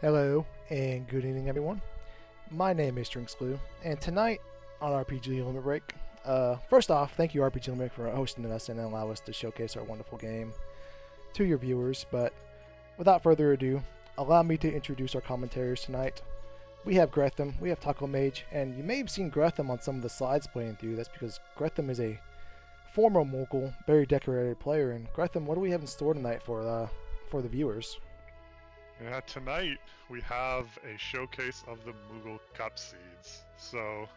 Hello and good evening, everyone. My name is Drinks Glue, and tonight on RPG Limit Break, first off, thank you RPG Limit for hosting us and allow us to showcase our wonderful game to your viewers. But without further ado, allow me to introduce our commentators tonight. We have Gretham, we have Taco Mage, and you may have seen Gretham on some of the slides playing through. That's because Gretham is a former Moogle, very decorated player. And Gretham, what do we have in store tonight for the viewers? Yeah, tonight we have a showcase of the Moogle Cup seeds. So,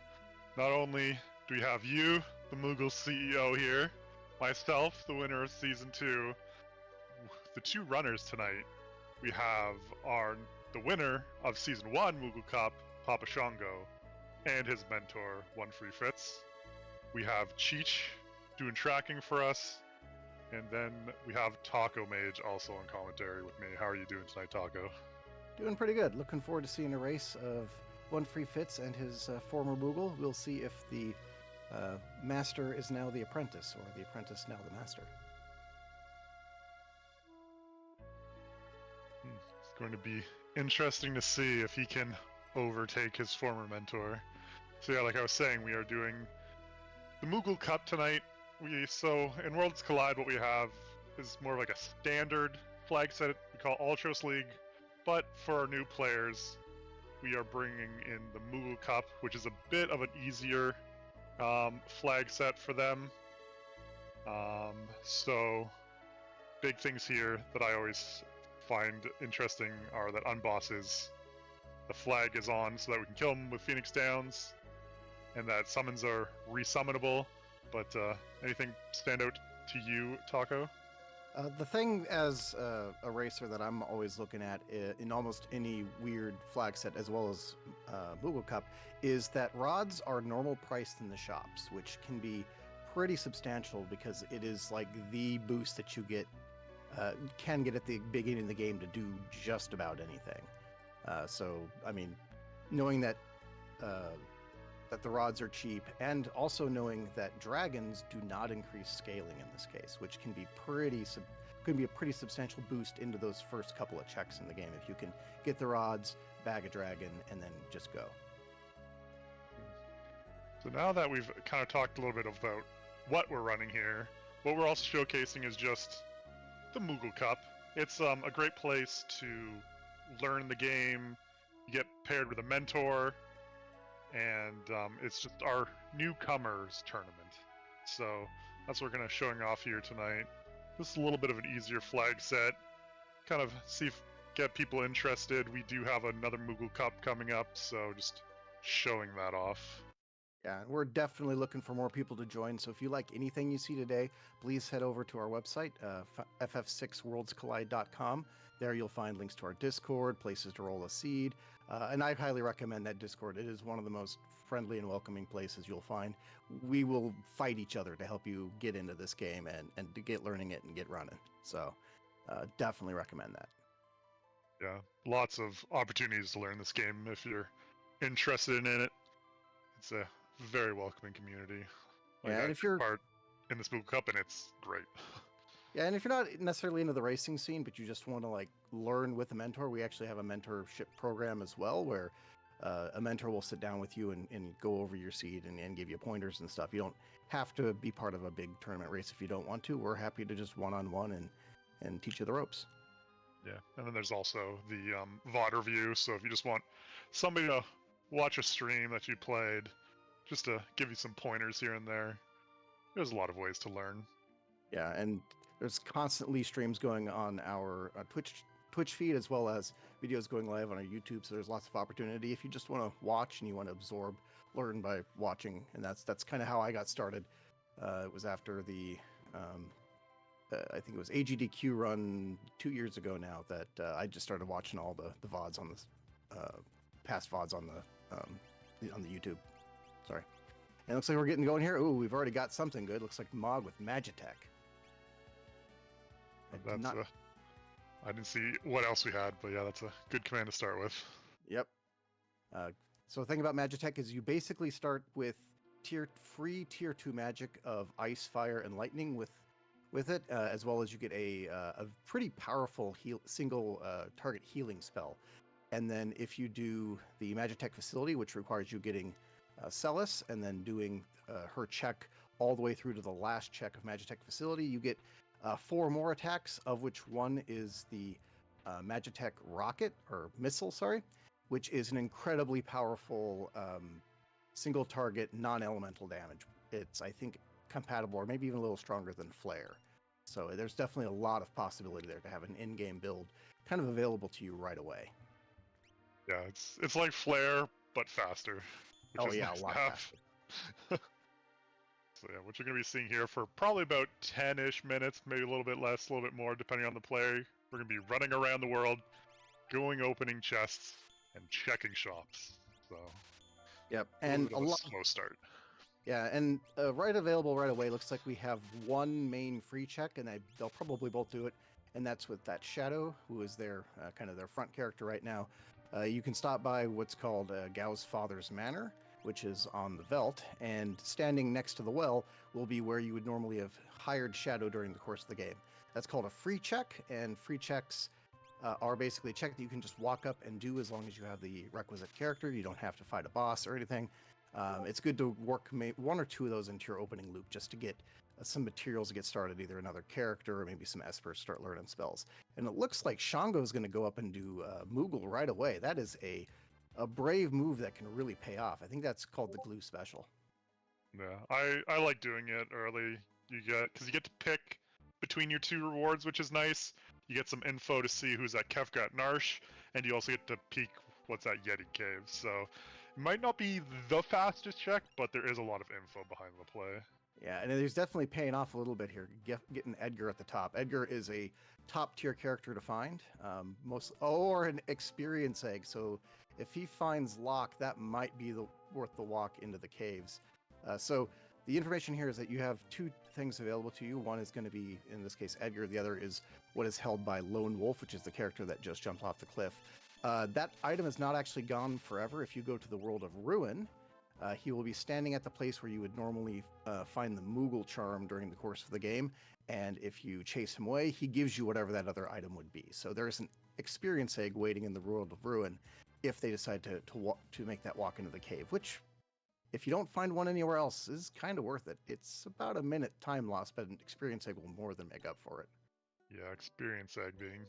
not only do we have you, the Moogle CEO here, myself, the winner of Season 2, the two runners tonight, we have the winner of Season 1 Moogle Cup, Papa Shango, and his mentor, One Free Fitz. We have Cheech doing tracking for us, and then we have Taco Mage also on commentary with me. How are you doing tonight, Taco? Doing pretty good. Looking forward to seeing a race of One Free Fitz and his former Moogle. We'll see if the master is now the apprentice or the apprentice now the master. It's going to be interesting to see if he can overtake his former mentor. So yeah, like I was saying, we are doing the Moogle Cup tonight. In Worlds Collide, what we have is more of like a standard flag set we call Ultros League, but for our new players, we are bringing in the Moogle Cup, which is a bit of an easier flag set for them. So big things here that I always find interesting are that unbosses, the flag is on so that we can kill them with Phoenix Downs, and that summons are resummonable. But anything stand out to you, Taco? The thing as a racer that I'm always looking at in almost any weird flag set, as well as Moogle Cup, is that rods are normal priced in the shops, which can be pretty substantial because it is like the boost that you can get at the beginning of the game to do just about anything. So, I mean, knowing that the rods are cheap, and also knowing that dragons do not increase scaling in this case, which can be a pretty substantial boost into those first couple of checks in the game if you can get the rods, bag a dragon, and then just go. So now that we've kind of talked a little bit about what we're running here, what we're also showcasing is just the Moogle Cup. It's a great place to learn the game. You get paired with a mentor, and it's just our newcomers tournament. So that's what we're going to showing off here tonight. Just a little bit of an easier flag set, kind of get people interested. We do have another Moogle Cup coming up, so just showing that off. Yeah, we're definitely looking for more people to join. So if you like anything you see today, please head over to our website, FF6worldscollide.com. There you'll find links to our Discord, places to roll a seed, and I highly recommend that Discord. It is one of the most friendly and welcoming places you'll find. We will fight each other to help you get into this game and to get learning it and get running. So definitely recommend that. Yeah, lots of opportunities to learn this game if you're interested in it. It's a very welcoming community. Like, Yeah, and I if took you're part in this Moogle Cup, and it's great. Yeah, and if you're not necessarily into the racing scene, but you just want to like learn with a mentor, we actually have a mentorship program as well, where a mentor will sit down with you and go over your seed and give you pointers and stuff. You don't have to be part of a big tournament race if you don't want to. We're happy to just one-on-one and teach you the ropes. Yeah, and then there's also the VOD review. So if you just want somebody to watch a stream that you played, just to give you some pointers here and there, there's a lot of ways to learn. Yeah, and there's constantly streams going on our Twitch feed, as well as videos going live on our YouTube. So there's lots of opportunity if you just want to watch and you want to absorb, learn by watching. And that's kind of how I got started. It was after the I think it was AGDQ run 2 years ago now that I just started watching all the VODs on this past VODs on the YouTube. Sorry. And it looks like we're getting going here. Ooh, we've already got something good. Looks like Mog with Magitech. I didn't see what else we had, but yeah, that's a good command to start with. Yep. So the thing about Magitech is you basically start with free tier 2 magic of ice, fire, and lightning with it, as well as you get a pretty powerful single target healing spell. And then if you do the Magitech facility, which requires you getting Celis and then doing her check all the way through to the last check of Magitech facility, you get 4 more attacks, of which one is the Magitech rocket or missile, sorry, which is an incredibly powerful single target non-elemental damage. It's, I think, compatible or maybe even a little stronger than Flare. So there's definitely a lot of possibility there to have an in-game build kind of available to you right away. Yeah, it's like Flare, but faster. Which Oh is yeah, nice a to lot have. faster. So yeah, what you're going to be seeing here for probably about 10-ish minutes, maybe a little bit less, a little bit more, depending on the player. We're going to be running around the world, opening chests, and checking shops. So, Yep, a and little bit of a slow start. Yeah, and available right away. Looks like we have one main free check, and they'll probably both do it. And that's with that Shadow, who is their kind of their front character right now. You can stop by what's called Gao's Father's Manor, which is on the Veldt, and standing next to the well will be where you would normally have hired Shadow during the course of the game. That's called a free check, and free checks are basically a check that you can just walk up and do as long as you have the requisite character. You don't have to fight a boss or anything. It's good to work 1 or 2 of those into your opening loop just to get some materials to get started, either another character or maybe some Espers start learning spells. And it looks like Shango is going to go up and do Moogle right away. That is a brave move that can really pay off. I think that's called the glue special. Yeah, I like doing it early. Because you get to pick between your 2 rewards, which is nice. You get some info to see who's at Kefka at Narsh, and you also get to peek what's at Yeti Cave. So it might not be the fastest check, but there is a lot of info behind the play. Yeah, and there's definitely paying off a little bit here. Getting Edgar at the top. Edgar is a top tier character to find, or an experience egg. So if he finds Locke, that might be worth the walk into the caves. So the information here is that you have 2 things available to you. One is going to be, in this case, Edgar. The other is what is held by Lone Wolf, which is the character that just jumped off the cliff. That item is not actually gone forever. If you go to the world of Ruin, he will be standing at the place where you would normally find the Moogle charm during the course of the game. And if you chase him away, he gives you whatever that other item would be. So there's an experience egg waiting in the world of Ruin if they decide to make that walk into the cave, which, if you don't find one anywhere else, is kind of worth it. It's about a minute time loss, but an experience egg will more than make up for it. Yeah, experience egg being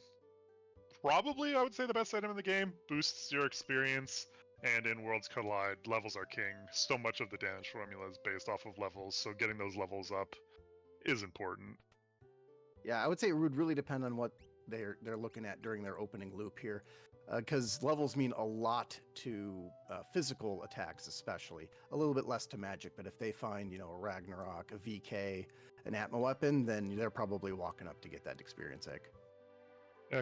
probably, I would say, the best item in the game. Boosts your experience, and in Worlds Collide, levels are king. So much of the damage formula is based off of levels, so getting those levels up is important. Yeah, I would say it would really depend on what they're looking at during their opening loop here, because levels mean a lot to physical attacks, especially a little bit less to magic. But if they find, a Ragnarok, a VK, an Atma weapon, then they're probably walking up to get that experience egg. Yeah,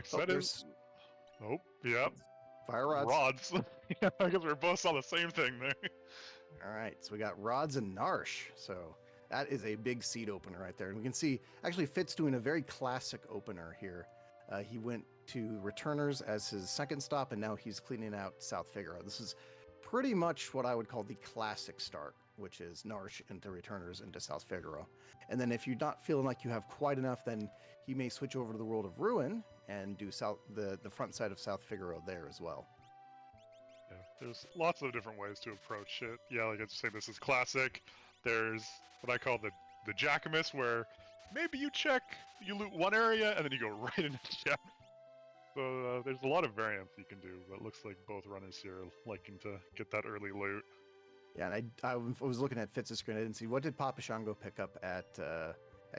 Oh, yeah. Fire rods. Rods. Yeah, I guess we both saw the same thing there. All right, so we got rods and Narsh. So that is a big seed opener right there. And we can see, actually, Fitz doing a very classic opener here. He went to Returners as his second stop, and now he's cleaning out South Figaro. This is pretty much what I would call the classic start, which is Narsh into Returners into South Figaro. And then if you're not feeling like you have quite enough, then he may switch over to the World of Ruin and do the front side of South Figaro there as well. Yeah, there's lots of different ways to approach it. Yeah, like I say, this is classic. There's what I call the Jackamus, where maybe you loot one area, and then you go right into check. So there's a lot of variants you can do, but it looks like both runners here are liking to get that early loot. Yeah, and I was looking at Fitz's screen. I didn't see, what did Papa Shango pick up at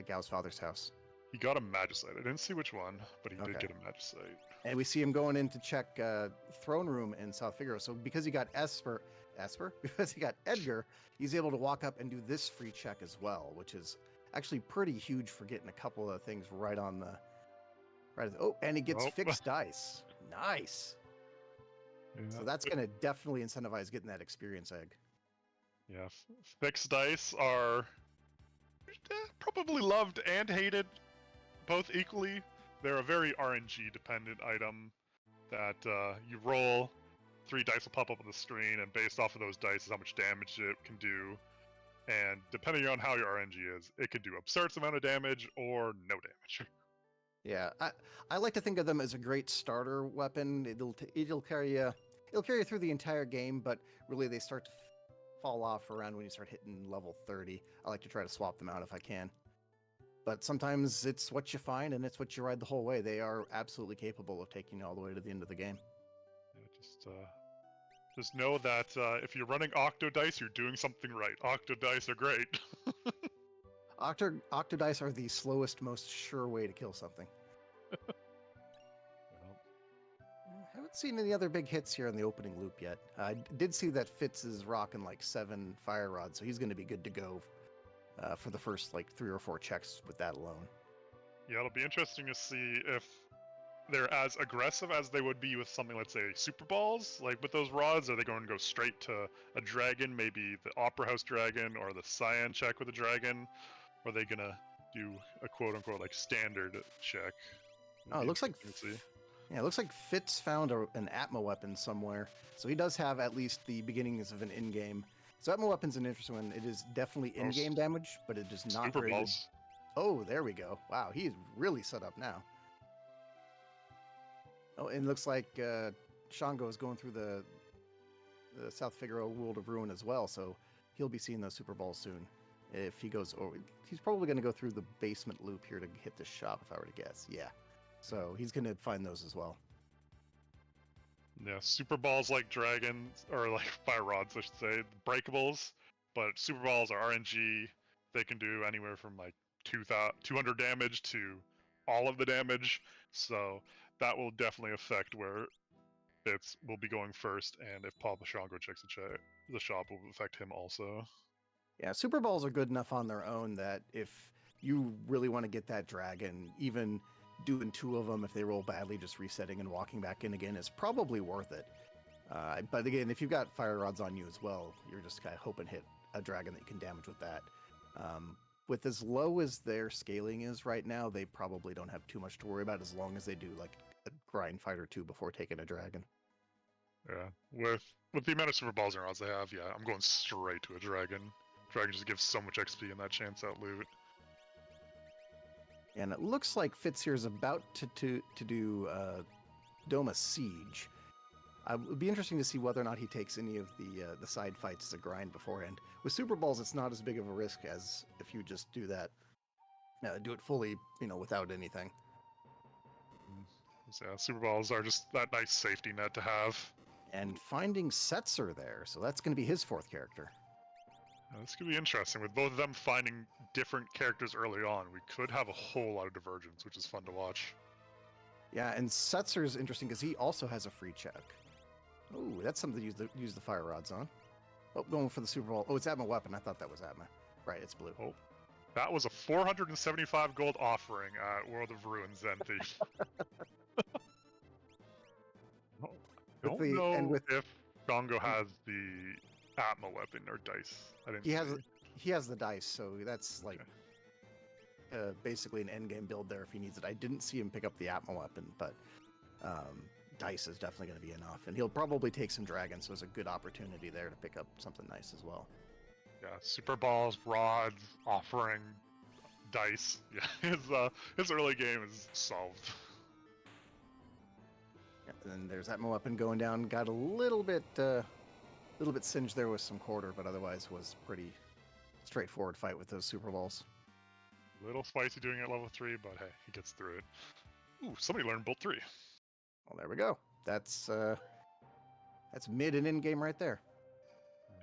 Gao's father's house? He got a Magicite. I didn't see which one, but he did get a Magicite. And we see him going in to check Throne Room in South Figaro. So because he got Esper? Because he got Edgar, he's able to walk up and do this free check as well, which is actually pretty huge for getting a couple of things right on the... and he gets fixed dice. Nice. Yeah. So that's going to definitely incentivize getting that experience egg. Yeah, fixed dice are probably loved and hated both equally. They're a very RNG dependent item that you roll, 3 dice will pop up on the screen, and based off of those dice is how much damage it can do. And depending on how your RNG is, it can do absurd amount of damage or no damage. Yeah, I like to think of them as a great starter weapon. It'll carry you through the entire game, but really they start to fall off around when you start hitting level 30. I like to try to swap them out if I can. But sometimes it's what you find and it's what you ride the whole way. They are absolutely capable of taking you all the way to the end of the game. Yeah, just know that if you're running Octodice, you're doing something right. Octodice are great. Octodice are the slowest, most sure way to kill something. I haven't seen any other big hits here in the opening loop yet. I did see that Fitz is rocking like 7 fire rods, so he's going to be good to go for the first like 3 or 4 checks with that alone. Yeah, it'll be interesting to see if they're as aggressive as they would be with something, let's say, Super Balls. Like with those rods, are they going to go straight to a dragon, maybe the Opera House dragon or the Cyan check with a dragon? Or are they going to do a quote-unquote like standard check? Oh, it looks like Fitz found an Atma weapon somewhere. So he does have at least the beginnings of an in-game. So Atma weapon's an interesting one. It is definitely in-game damage, but it is not Super very Balls. good. Oh, there we go. Wow, he's really set up now. Oh, and it looks like Shango is going through the South Figaro World of Ruin as well, so he'll be seeing those Super Balls soon. If he goes over, he's probably going to go through the basement loop here to hit the shop, if I were to guess. Yeah. So he's going to find those as well. Yeah, Super Balls like dragons, or like fire rods, I should say, breakables. But Super Balls are RNG. They can do anywhere from like 200 damage to all of the damage. So that will definitely affect where it will be going first. And if Papa Shango checks the shop, will affect him also. Yeah, Super Balls are good enough on their own that if you really want to get that dragon, even doing 2 of them, if they roll badly, just resetting and walking back in again is probably worth it. But again, if you've got fire rods on you as well, you're just kind of hoping hit a dragon that you can damage with that. With as low as their scaling is right now, they probably don't have too much to worry about as long as they do like a grind fight or 2 before taking a dragon. Yeah, with the amount of Super Balls and rods they have, yeah, I'm going straight to a dragon. Dragon just gives so much XP in that chance out loot. And it looks like Fitz here is about to do Doma Siege. It would be interesting to see whether or not he takes any of the side fights as a grind beforehand. With Super Balls, it's not as big of a risk as if you just do that, do it fully, without anything. So yeah, Super Balls are just that nice safety net to have. And finding Setzer there, so that's going to be his 4th character. This could be interesting. With both of them finding different characters early on, we could have a whole lot of divergence, which is fun to watch. Yeah, and Setzer is interesting because he also has a free check. Oh, that's something to use the fire rods on. Oh, going for the Super Bowl. Oh, it's Atma weapon. I thought that was Atma. Right, it's blue. Oh, that was a 475 gold offering at World of Ruins Zen Thief. I don't know if Gongo has the Atma weapon or dice. He has the dice, so that's like basically an endgame build there if he needs it. I didn't see him pick up the Atma weapon, but dice is definitely going to be enough, and he'll probably take some dragons, so it's a good opportunity there to pick up something nice as well. Yeah, Super Balls, rods, offering, dice. Yeah, his early game is solved. Yeah, and then there's Atma weapon going down. Got a little bit singed there with some quarter, but otherwise was pretty straightforward fight with those Super Balls. Little spicy doing it at level 3, but hey, he gets through it. Ooh, somebody learned Bolt 3. Well, there we go. That's mid and in game right there. Yeah.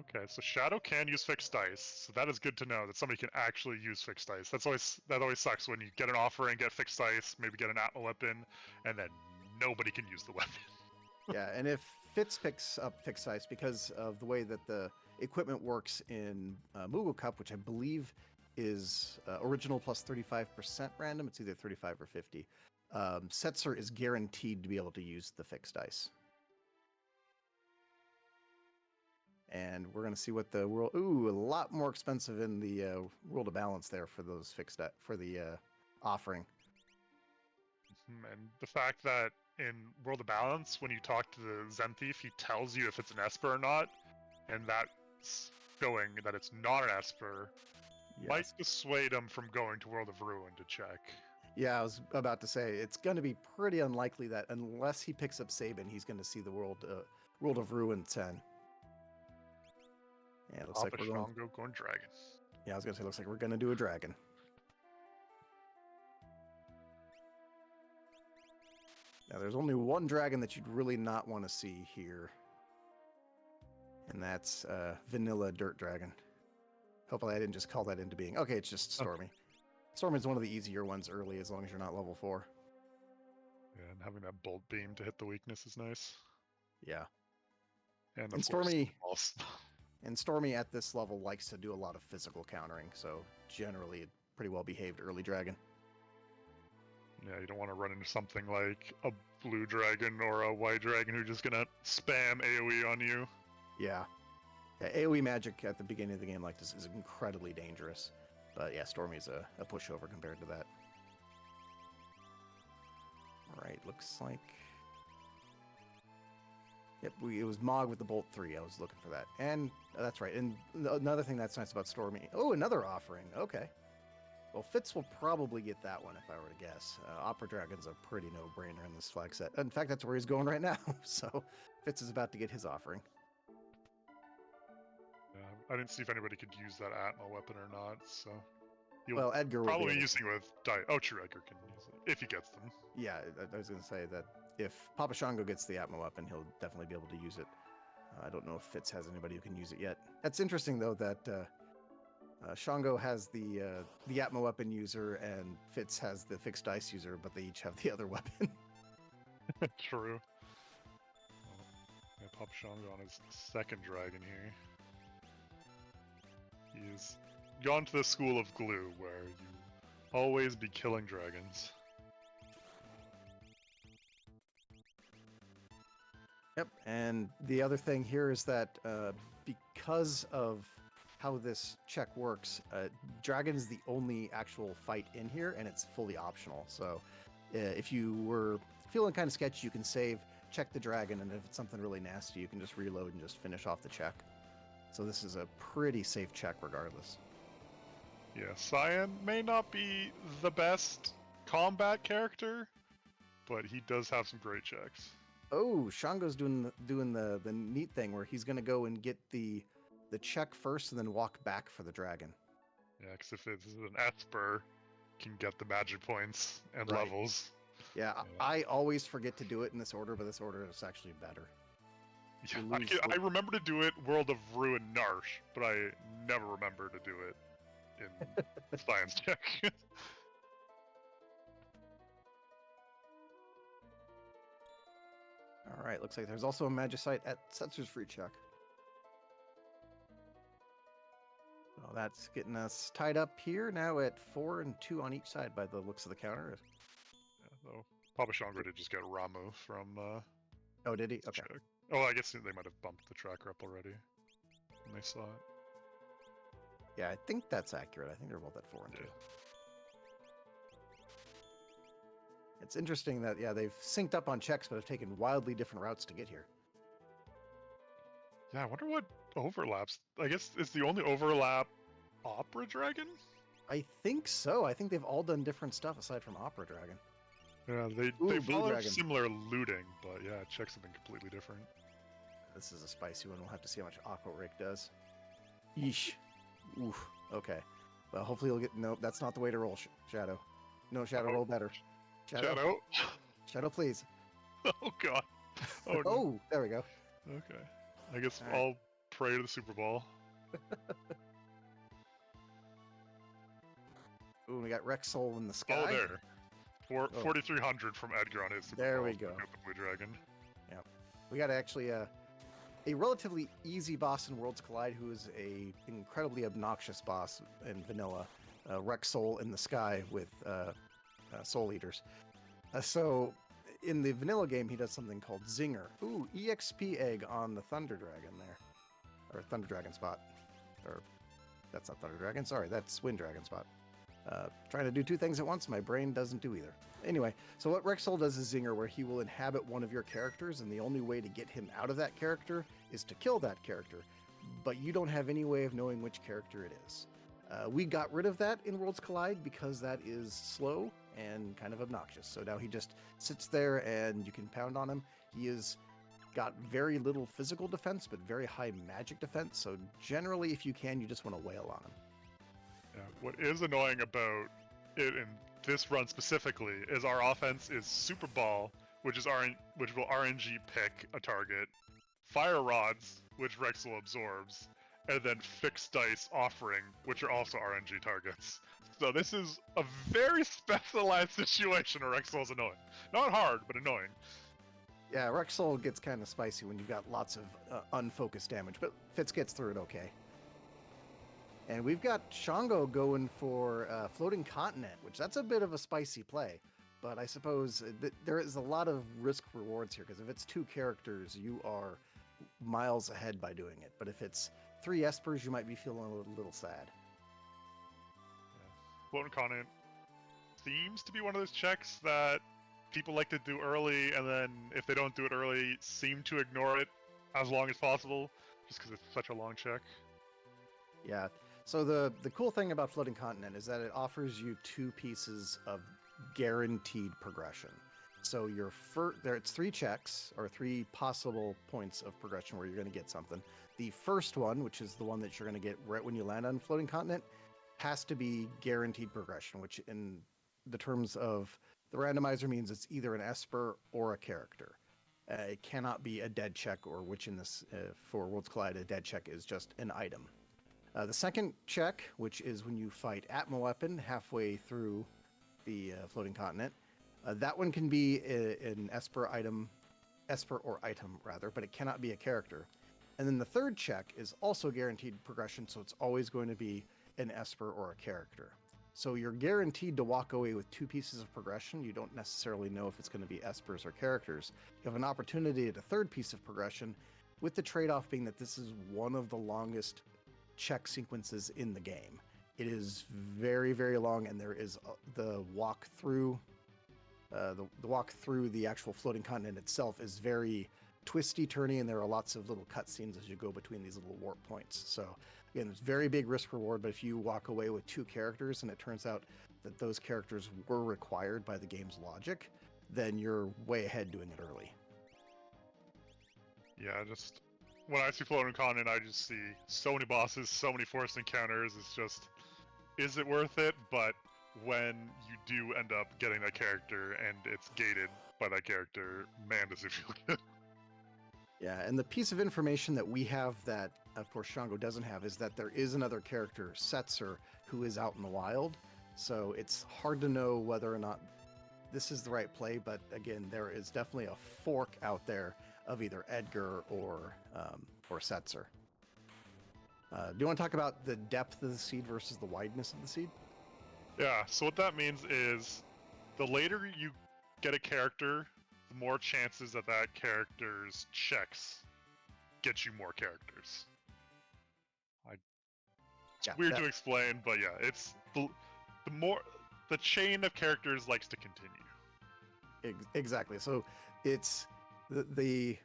Okay, so Shadow can use fixed dice, so that is good to know that somebody can actually use fixed dice. That always sucks when you get an offer and get fixed dice, maybe get an Atma weapon, and then nobody can use the weapon. Yeah, and if Fitz picks up fixed dice because of the way that the equipment works in Moogle Cup, which I believe is original plus 35% random. It's either 35 or 50. Setzer is guaranteed to be able to use the fixed dice. And we're going to see what the world... Ooh, a lot more expensive in the World of Balance there for those for the offering. And the fact that in World of Balance, when you talk to the Zen Thief, he tells you if it's an Esper or not, and that's showing that it's not an Esper, Might dissuade him from going to World of Ruin to check. Yeah, I was about to say it's going to be pretty unlikely that unless he picks up Sabin, he's going to see the World of Ruin 10. Yeah, it looks like we're going dragon. Yeah, I was going to say looks like we're going to do a dragon. Now, there's only one dragon that you'd really not want to see here, and that's Vanilla Dirt Dragon. Hopefully, I didn't just call that into being. Okay, it's just Stormy. Okay. Stormy's one of the easier ones early, as long as you're not level 4. Yeah, and having that bolt beam to hit the weakness is nice. Yeah. And Stormy at this level likes to do a lot of physical countering, so generally a pretty well behaved early dragon. Yeah, you don't want to run into something like a blue dragon or a white dragon who's just gonna spam AoE on you. Yeah. AoE magic at the beginning of the game like this is incredibly dangerous. But yeah, Stormy's a pushover compared to that. Alright, looks like... Yep, it was Mog with the Bolt 3. I was looking for that. And that's right. And another thing that's nice about Stormy... Oh, another offering. Okay. Well, Fitz will probably get that one if I were to guess. Opera Dragon's a pretty no-brainer in this flag set. In fact, that's where he's going right now. So Fitz is about to get his offering. I didn't see if anybody could use that Atma weapon or not, so... Well, Edgar will probably using it with Oh, true, Edgar can use it, if he gets them. Yeah, I was going to say that if Papa Shango gets the Atma weapon, he'll definitely be able to use it. I don't know if Fitz has anybody who can use it yet. That's interesting, though, that Shango has the Atma weapon user and Fitz has the fixed dice user, but they each have the other weapon. True. Yeah, Papa Shango on his second dragon here. He's gone to the school of glue, where you always be killing dragons. Yep, and the other thing here is that because of how this check works, dragon is the only actual fight in here, and it's fully optional. So if you were feeling kind of sketchy, you can save, check the dragon, and if it's something really nasty, you can just reload and just finish off the check. So this is a pretty safe check regardless. Yeah, Cyan may not be the best combat character, but he does have some great checks. Oh, Shango's doing the neat thing where he's going to go and get the check first and then walk back for the dragon. Yeah, because if it's an Esper, can get the magic points and levels. Yeah, I always forget to do it in this order, but this order is actually better. Yeah, I remember to do it World of Ruin Narsh, but I never remember to do it in Science Check. All right, looks like there's also a Magicite at Setzer's free check. Well, that's getting us tied up here now at 4 and 2 on each side by the looks of the counter. Yeah, though Papa Shango did just get Ramu from. Oh, did he? Okay. Check. Oh, I guess they might have bumped the tracker up already when they saw it. Yeah, I think that's accurate. I think they're both at 4 and 2. It's interesting that, yeah, they've synced up on checks, but have taken wildly different routes to get here. Yeah, I wonder what overlaps. I guess it's the only overlap Opera Dragon? I think so. I think they've all done different stuff aside from Opera Dragon. Yeah, they follow similar looting, but yeah, checks have been completely different. This is a spicy one. We'll have to see how much Aqua Rake does. Yeesh. Oof. Okay. Well, hopefully you'll get... Nope, that's not the way to roll, Shadow. No, Shadow, roll better. Shadow? Shadow, please. Oh, God. Oh, no. Oh, there we go. Okay. I guess I'll pray to the Super Bowl. Ooh, we got Rexol in the sky. Oh, there. 4,300 from Edgar on his Super Bowl. There we go. The Blue Dragon. Yeah. We got actually a relatively easy boss in Worlds Collide who is a incredibly obnoxious boss in vanilla. Rexol in the sky with Soul Eaters. So in the vanilla game, he does something called Zinger. Ooh, EXP egg on the Thunder Dragon there. Or Thunder Dragon spot. Or, that's not Thunder Dragon, sorry, that's Wind Dragon spot. Trying to do two things at once, my brain doesn't do either. Anyway, so what Rexol does is Zinger, where he will inhabit one of your characters, and the only way to get him out of that character is to kill that character. But you don't have any way of knowing which character it is. We got rid of that in Worlds Collide because that is slow and kind of obnoxious. So now he just sits there and you can pound on him. He is got very little physical defense, but very high magic defense. So generally, if you can, you just want to wail on him. Yeah. What is annoying about it in this run specifically is our offense is Super Ball, which will RNG pick a target, Fire Rods, which Rexel absorbs, and then Fixed Dice Offering, which are also RNG targets. So this is a very specialized situation where Rexel is annoying. Not hard, but annoying. Yeah, Rexel gets kind of spicy when you've got lots of unfocused damage, but Fitz gets through it okay. And we've got Shango going for Floating Continent, which that's a bit of a spicy play. But I suppose there is a lot of risk rewards here, because if it's 2 characters, you are miles ahead by doing it. But if it's 3 Espers, you might be feeling a little sad. Floating Continent seems to be one of those checks that people like to do early, and then if they don't do it early, seem to ignore it as long as possible, just because it's such a long check. Yeah. So the cool thing about Floating Continent is that it offers you 2 pieces of guaranteed progression. So it's 3 checks, or 3 possible points of progression where you're going to get something. The first one, which is the one that you're going to get right when you land on Floating Continent, has to be guaranteed progression, which in the terms of the randomizer means it's either an Esper or a character. It cannot be a dead check, or which in this, for Worlds Collide, a dead check is just an item. The second check, which is when you fight Atma Weapon halfway through the Floating Continent, that one can be an Esper or item rather, but it cannot be a character. And then the third check is also guaranteed progression, so it's always going to be an Esper or a character. So you're guaranteed to walk away with 2 pieces of progression. You don't necessarily know if it's going to be Espers or characters. You have an opportunity at a 3rd piece of progression, with the trade-off being that this is one of the longest check sequences in the game. It is very, very long, and there is the walk through the actual Floating Continent itself is very twisty, turny, and there are lots of little cutscenes as you go between these little warp points. So again, it's very big risk reward, but if you walk away with 2 characters and it turns out that those characters were required by the game's logic, then you're way ahead doing it early. Yeah, just when I see Floating Continent, I just see so many bosses, so many forced encounters. It's just, is it worth it? But when you do end up getting that character and it's gated by that character, man, does it feel good. Yeah, and the piece of information that we have that, of course, Shango doesn't have is that there is another character, Setzer, who is out in the wild. So it's hard to know whether or not this is the right play, but again, there is definitely a fork out there of either Edgar or Setzer. Do you want to talk about the depth of the seed versus the wideness of the seed? Yeah, so what that means is the later you get a character, the more chances that that character's checks get you more characters. It's weird to explain, but yeah, it's the chain of characters likes to continue. Exactly. So it's it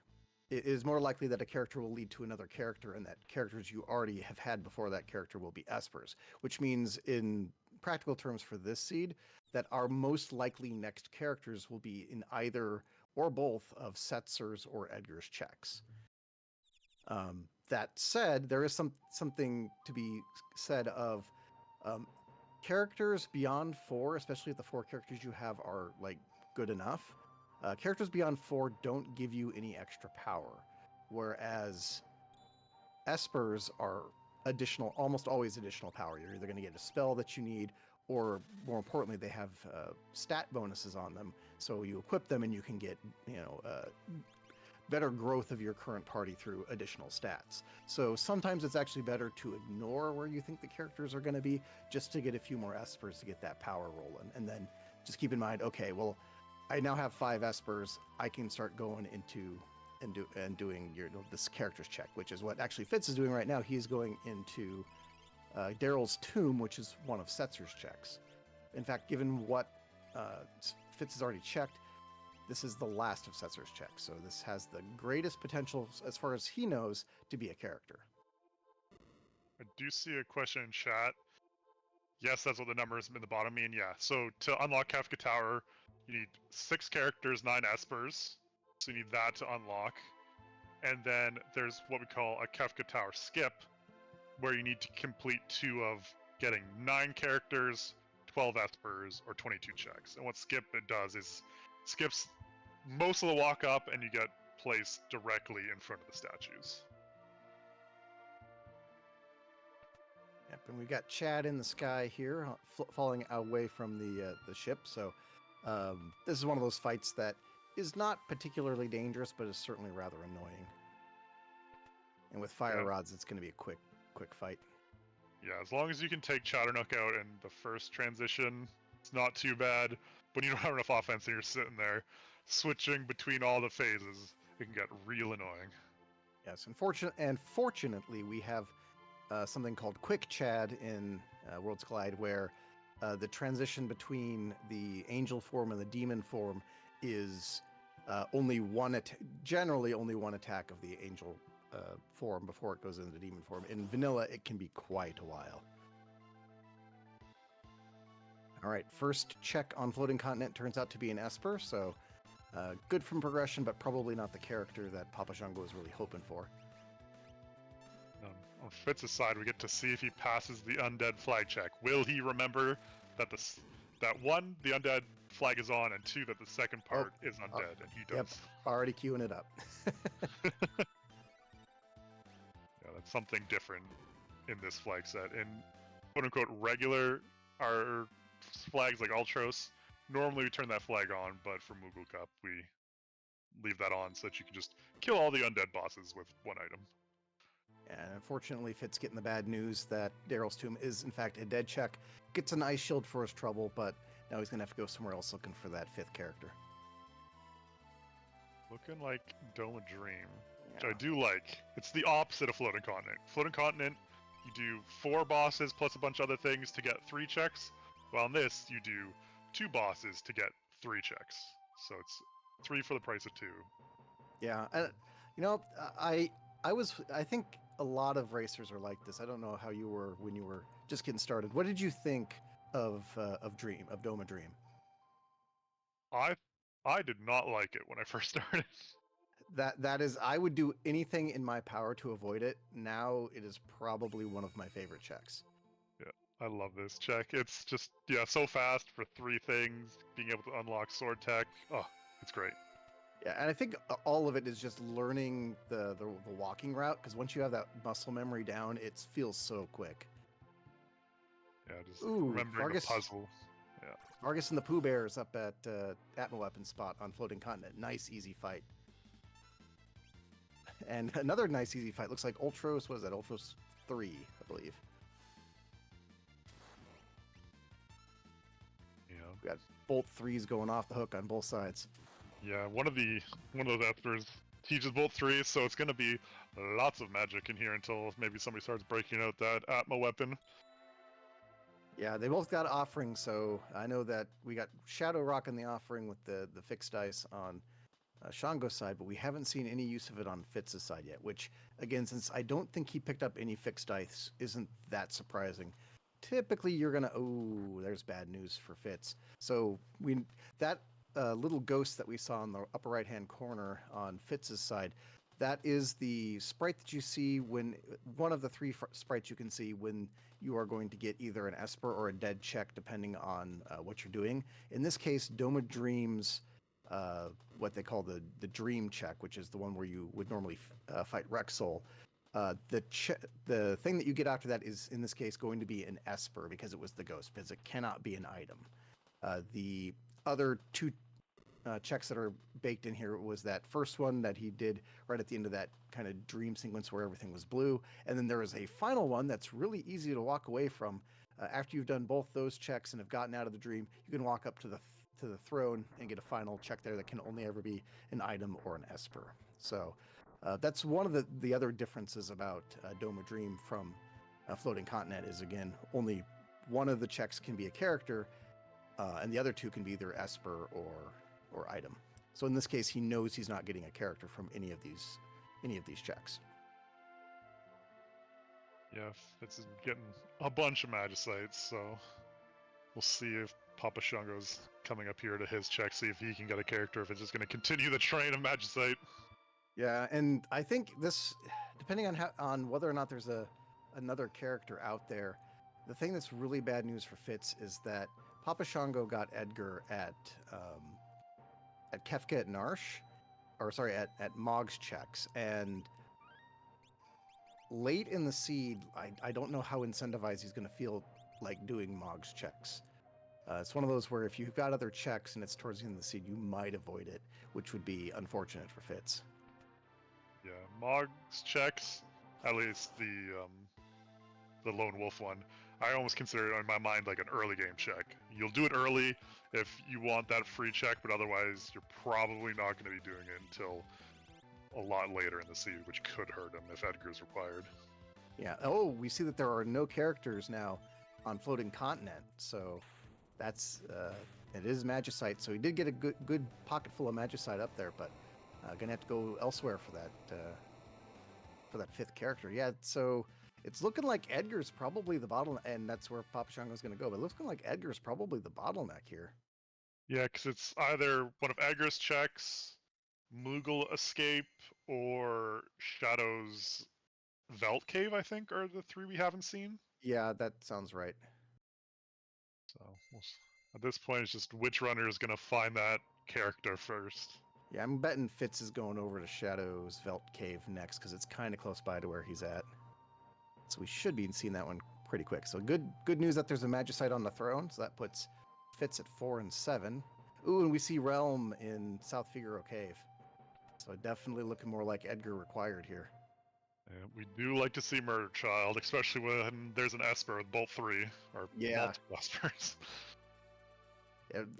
is more likely that a character will lead to another character, and that characters you already have had before that character will be Espers, which means in practical terms for this seed that our most likely next characters will be in either or both of Setzer's or Edgar's checks. That said, there is something to be said of characters beyond 4, especially if the 4 characters you have are like good enough. Characters beyond 4 don't give you any extra power, whereas Espers are additional, almost always additional power. You're either going to get a spell that you need, or more importantly, they have stat bonuses on them. So you equip them and you can get, better growth of your current party through additional stats. So sometimes it's actually better to ignore where you think the characters are going to be, just to get a few more Espers to get that power rolling. And then just keep in mind, okay, well, I now have 5 Espers. I can start going into doing this character's check, which is what actually Fitz is doing right now. He is going into Daryl's Tomb, which is one of Setzer's checks. In fact, given what Fitz has already checked, this is the last of Setzer's checks. So this has the greatest potential, as far as he knows, to be a character. I do see a question in chat. Yes, that's what the numbers in the bottom mean, yeah. So to unlock Kefka Tower, you need 6 characters, 9 Espers. So you need that to unlock. And then there's what we call a Kefka Tower skip, where you need to complete 2 of getting 9 characters, 12 Espers, or 22 checks. And what skip it does is skips most of the walk up and you get placed directly in front of the statues. Yep, and we got Chad in the sky here, falling away from the ship. So this is one of those fights that is not particularly dangerous, but is certainly rather annoying. And with fire rods, it's going to be a quick fight. Yeah, as long as you can take Chatternook out in the first transition, it's not too bad. When you don't have enough offense and you're sitting there switching between all the phases, it can get real annoying. Yes, fortunately, we have something called Quick Chad in Worlds Collide, where the transition between the angel form and the demon form is generally only one attack of the angel form before it goes into the demon form. In vanilla, it can be quite a while. All right, first check on Floating Continent turns out to be an Esper, so good from progression, but probably not the character that Papa Shango was really hoping for. On Fitz's side, we get to see if he passes the undead flag check. Will he remember that that 1, the undead flag is on, and 2, that the second part is undead, and he does. Yep, already queuing it up. Yeah, that's something different in this flag set. In quote-unquote regular, our flags like Ultros, normally we turn that flag on, but for Moogle Cup, we leave that on so that you can just kill all the undead bosses with 1 item. And unfortunately, Fitz getting the bad news that Daryl's Tomb is, in fact, a dead check. Gets an ice shield for his trouble, but now he's going to have to go somewhere else looking for that 5th character. Looking like Doma Dream, which I do like. It's the opposite of Floating Continent. Floating Continent, you do 4 bosses plus a bunch of other things to get 3 checks, while in this, you do 2 bosses to get 3 checks. So it's 3 for the price of 2. Yeah, I think a lot of racers are like this. I don't know how you were when you were just getting started. What did you think of Doma Dream? I did not like it when I first started. That is, I would do anything in my power to avoid it. Now it is probably one of my favorite checks. Yeah, I love this check. It's just, so fast for 3 things, being able to unlock sword tech. Oh, it's great. Yeah, and I think all of it is just learning the walking route, because once you have that muscle memory down, it feels so quick. Yeah, just remembering the puzzle. Yeah. Vargas and the Pooh Bears up at Atma Weapon spot on Floating Continent. Nice, easy fight. And another nice, easy fight. Looks like Ultros, what is that? Ultros 3, I believe. Yeah. We got bolt 3s going off the hook on both sides. Yeah, one of those Espers teaches bolt 3, so it's going to be lots of magic in here until maybe somebody starts breaking out that Atma weapon. Yeah, they both got offerings, so I know that we got Shadow Rock in the offering with the fixed dice on Shango's side, but we haven't seen any use of it on Fitz's side yet, which, again, since I don't think he picked up any fixed dice, isn't that surprising. Typically, you're going to... there's bad news for Fitz. So that little ghost that we saw in the upper right-hand corner on Fitz's side, that is the sprite that you see when... one of the 3 sprites you can see when you are going to get either an Esper or a dead check, depending on what you're doing. In this case, Doma Dream's what they call the dream check, which is the one where you would normally fight Rexol. The thing that you get after that is, in this case, going to be an Esper, because it was the ghost, because it cannot be an item. The other 2 checks that are baked in here was that first one that he did right at the end of that kind of dream sequence where everything was blue, and then there is a final one that's really easy to walk away from. After you've done both those checks and have gotten out of the dream, you can walk up to the throne and get a final check there that can only ever be an item or an Esper. So that's one of the other differences about Doma Dream from Floating Continent is, again, only one of the checks can be a character, and the other 2 can be either Esper or item. So in this case, he knows he's not getting a character from any of these checks. Yeah, Fitz is getting a bunch of Magicites, so we'll see if Papa Shango's coming up here to his check, see if he can get a character, if it's just going to continue the train of Magicite. Yeah, and I think this, depending on whether or not there's another character out there, the thing that's really bad news for Fitz is that Papa Shango got Edgar at Kefka at Narsh, or sorry, at Mog's checks, and late in the seed, I don't know how incentivized he's going to feel like doing Mog's checks. It's one of those where if you've got other checks and it's towards the end of the seed, you might avoid it, which would be unfortunate for Fitz. Yeah, Mog's checks, at least the Lone Wolf one, I almost consider it in my mind like an early game check. You'll do it early if you want that free check, but otherwise you're probably not going to be doing it until a lot later in the seed, which could hurt him if Edgar's required. Yeah. Oh, we see that there are no characters now on Floating Continent, so that's it is Magicite. So he did get a good pocket full of Magicite up there, but gonna have to go elsewhere for that fifth character. Yeah. So it's looking like Edgar's probably the bottleneck, and that's where Papa Shango's gonna go. But it looks like Edgar's probably the bottleneck here. Yeah, because it's either one of Edgar's checks, Moogle Escape, or Shadow's Velt Cave, I think, are the three we haven't seen. Yeah, that sounds right. So at this point, it's just which runner is going to find that character first. Yeah, I'm betting Fitz is going over to Shadow's Velt Cave next because it's kind of close by to where he's at. So we should be seeing that one pretty quick. So good news that there's a Magicite on the throne. So that puts Fitz at 4 and 7. Ooh, and we see Realm in South Figaro Cave. So definitely looking more like Edgar required here. And we do like to see Murder Child, especially when there's an Esper with both three, or multiple Espers.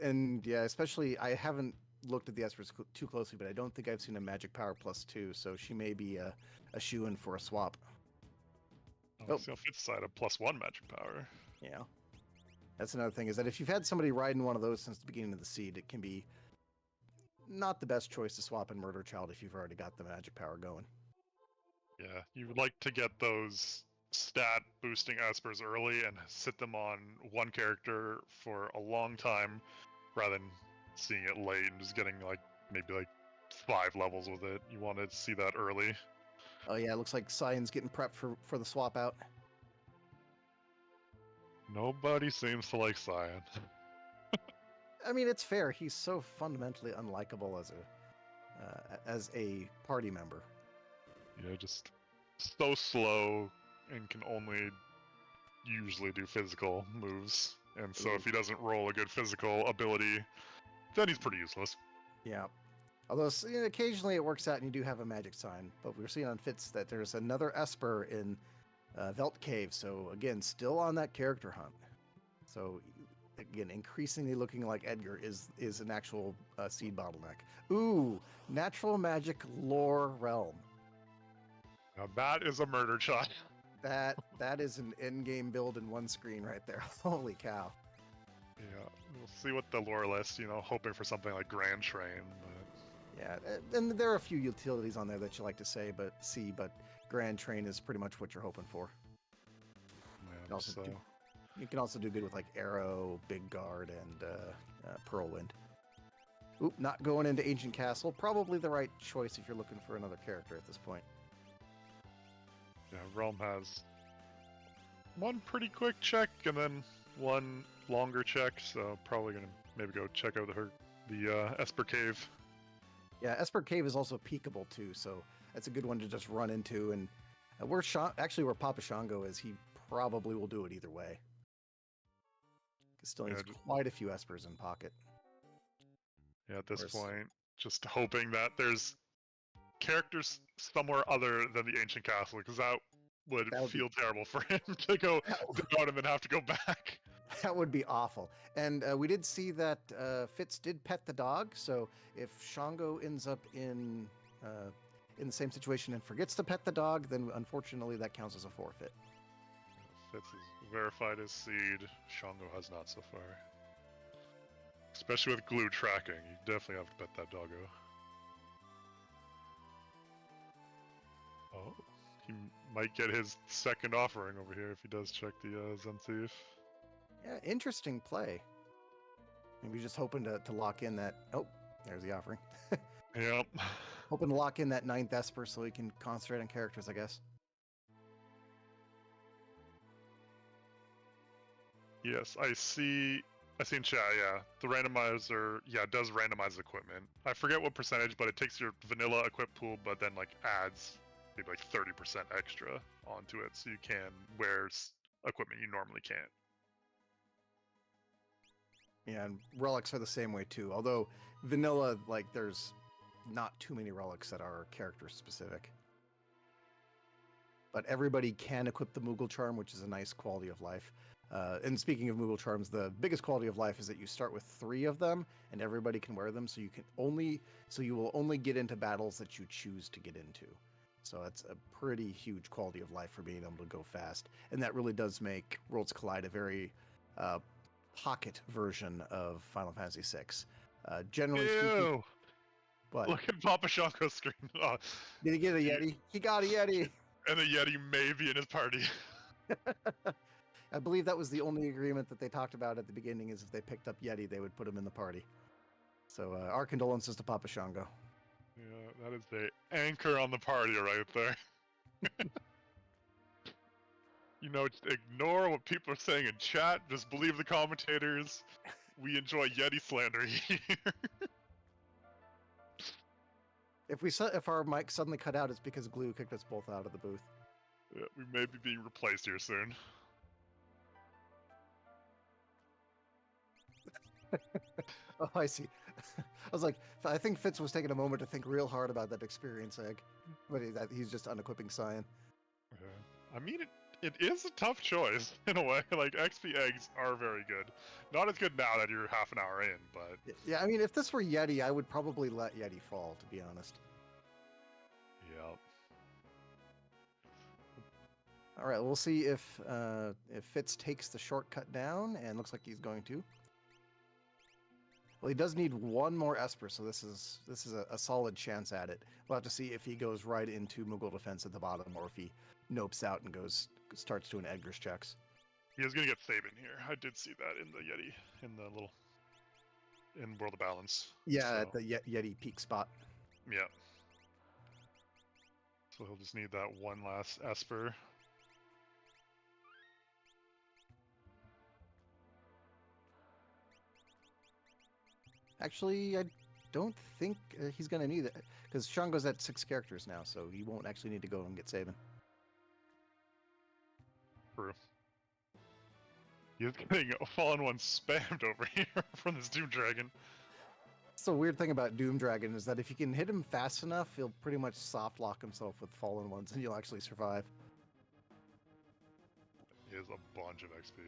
And yeah, especially, I haven't looked at the Espers too closely, but I don't think I've seen a Magic Power +2, so she may be a shoo-in for a swap. Oh, so Fitz side of +1 Magic Power. Yeah. That's another thing, is that if you've had somebody riding one of those since the beginning of the seed, it can be not the best choice to swap in Murder Child if you've already got the Magic Power going. Yeah, you would like to get those stat boosting Espers early and sit them on one character for a long time rather than seeing it late and just getting maybe 5 levels with it. You want to see that early. Oh yeah, it looks like Cyan's getting prepped for the swap out. Nobody seems to like Cyan. I mean, it's fair. He's so fundamentally unlikable as a party member. Yeah, just so slow and can only usually do physical moves. And so if he doesn't roll a good physical ability, then he's pretty useless. Yeah. Although occasionally it works out and you do have a magic sign. But we're seeing on Fitz that there's another Esper in Velt Cave. So again, still on that character hunt. So again, increasingly looking like Edgar is an actual seed bottleneck. Ooh, natural magic lore realm. Now that is a Murder Child. That is an end-game build in one screen right there. Holy cow. Yeah, we'll see what the lore lists, hoping for something like Grand Train. But... Yeah, and there are a few utilities on there that you like to see, but Grand Train is pretty much what you're hoping for. Yeah, you can also do good with Arrow, Big Guard, and Pearlwind. Oop, not going into Ancient Castle. Probably the right choice if you're looking for another character at this point. Yeah, Realm has one pretty quick check and then one longer check, so probably gonna maybe go check out the Esper Cave. Yeah, Esper Cave is also peekable too, so that's a good one to just run into. And where Papa Shango is, he probably will do it either way. He still needs quite a few Espers in pocket. Yeah, at this point, just hoping that there's characters somewhere other than the Ancient Castle, because that would feel terrible for him to go out and then have to go back. That would be awful. And we did see that Fitz did pet the dog, so if Shango ends up in the same situation and forgets to pet the dog, then unfortunately that counts as a forfeit. Fitz has verified his seed. Shango has not so far. Especially with glue tracking, you definitely have to pet that doggo. Oh, he Might get his second offering over here if he does check the Zen Thief. Yeah, interesting play. Maybe just hoping to lock in that. Oh, there's the offering. Yep. Hoping to lock in that 9th Esper so he can concentrate on characters, I guess. Yes, I see in chat, yeah. The randomizer, yeah, does randomize equipment. I forget what percentage, but it takes your vanilla equip pool, but then like adds maybe like 30% extra onto it, so you can wear equipment you normally can't. Yeah, and relics are the same way too. Although vanilla, like, there's not too many relics that are character specific. But everybody can equip the Moogle charm, which is a nice quality of life. And speaking of Moogle charms, the biggest quality of life is that you start with 3 of them, and everybody can wear them. So you will only get into battles that you choose to get into. So that's a pretty huge quality of life for being able to go fast, and that really does make Worlds Collide a very pocket version of Final Fantasy VI. Generally speaking, Ew! but Look at Papa Shanko's screen. Oh, did he get a Yeti? He got a Yeti. and the Yeti may be in his party. I believe that was the only agreement that they talked about at the beginning, is if they picked up Yeti, they would put him in the party. So our condolences to Papa Shango. Yeah, that is the anchor on the party right there. You know, just ignore what people are saying in chat. Just believe the commentators. We enjoy Yeti slander here. If our mic suddenly cut out, it's because Glue kicked us both out of the booth. Yeah, we may be being replaced here soon. Oh, I see. I was like, I think Fitz was taking a moment to think real hard about that experience egg, but he's just unequipping Cyan. Yeah. I mean, it is a tough choice in a way. Like, XP eggs are very good. Not as good now that you're half an hour in, but Yeah, I mean, if this were Yeti, I would probably let Yeti fall, to be honest. yeah. All right, we'll see if Fitz takes the shortcut down, and looks like he's going to. Well, he does need one more Esper, so this is a solid chance at it. We'll have to see if he goes right into Moogle defense at the bottom, or if he nopes out and starts doing Edgar's checks. He is gonna get Saban here. I did see that in the Yeti, in World of Balance. Yeah, so, at the Yeti peak spot. Yeah. So he'll just need that one last Esper. Actually, I don't think he's going to need it, because Shango's at 6 characters now, so he won't actually need to go and get Saban. True. He's getting Fallen One spammed over here from this Doom Dragon. That's the weird thing about Doom Dragon, is that if you can hit him fast enough, he'll pretty much soft lock himself with Fallen Ones, and you'll actually survive. He has a bunch of XP.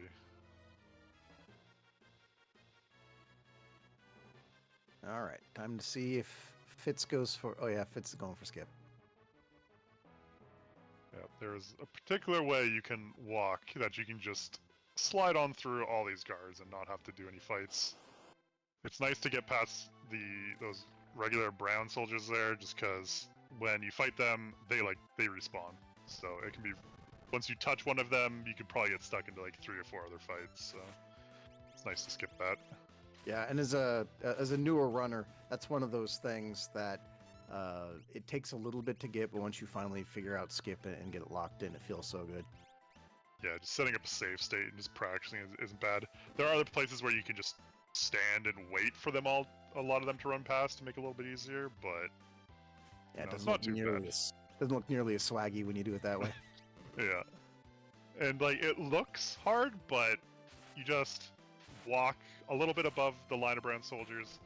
All right, time to see if Fitz goes for... Oh yeah, Fitz is going for skip. Yeah, there's a particular way you can walk that you can just slide on through all these guards and not have to do any fights. It's nice to get past those regular brown soldiers there, just because when you fight them, they respawn. So it can be, once you touch one of them, you could probably get stuck into like 3 or 4 other fights. So it's nice to skip that. Yeah, and as a newer runner, that's one of those things that it takes a little bit to get, but once you finally figure out skip it and get it locked in, it feels so good. Yeah, just setting up a save state and just practicing isn't bad. There are other places where you can just stand and wait for them a lot of them to run past to make it a little bit easier, but Yeah, it it's not too bad. Doesn't look nearly as swaggy when you do it that way. Yeah. And like, it looks hard, but you just walk a little bit above the line of brown soldiers,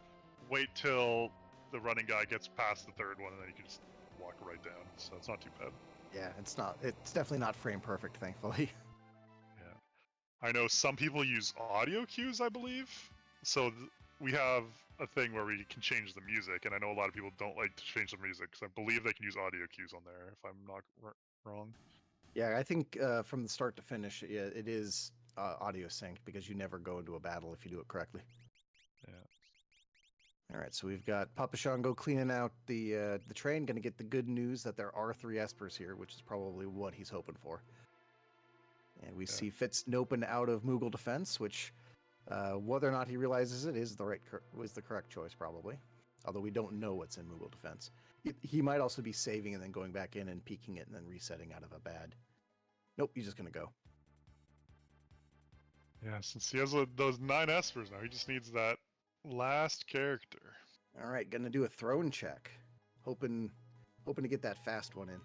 wait till the running guy gets past the 3rd one, and then you can just walk right down. So it's not too bad. Yeah, it's definitely not frame perfect, thankfully. Yeah. I know some people use audio cues, I believe. So we have a thing where we can change the music, and I know a lot of people don't like to change the music, because I believe they can use audio cues on there, if I'm not wrong. Yeah, I think from the start to finish, yeah, it is audio synced, because you never go into a battle if you do it correctly. Yeah. All right, so we've got Papa Shango cleaning out the train. Going to get the good news that there are 3 Espers here, which is probably what he's hoping for. And we see Fitz noping out of Moogle defense, which, whether or not he realizes it, was the correct choice probably. Although we don't know what's in Moogle defense. He might also be saving and then going back in and peeking it and then resetting out of a bad. Nope, he's just going to go. Yeah, since he has those 9 Espers now, he just needs that last character. All right, going to do a throne check. Hoping to get that fast one in.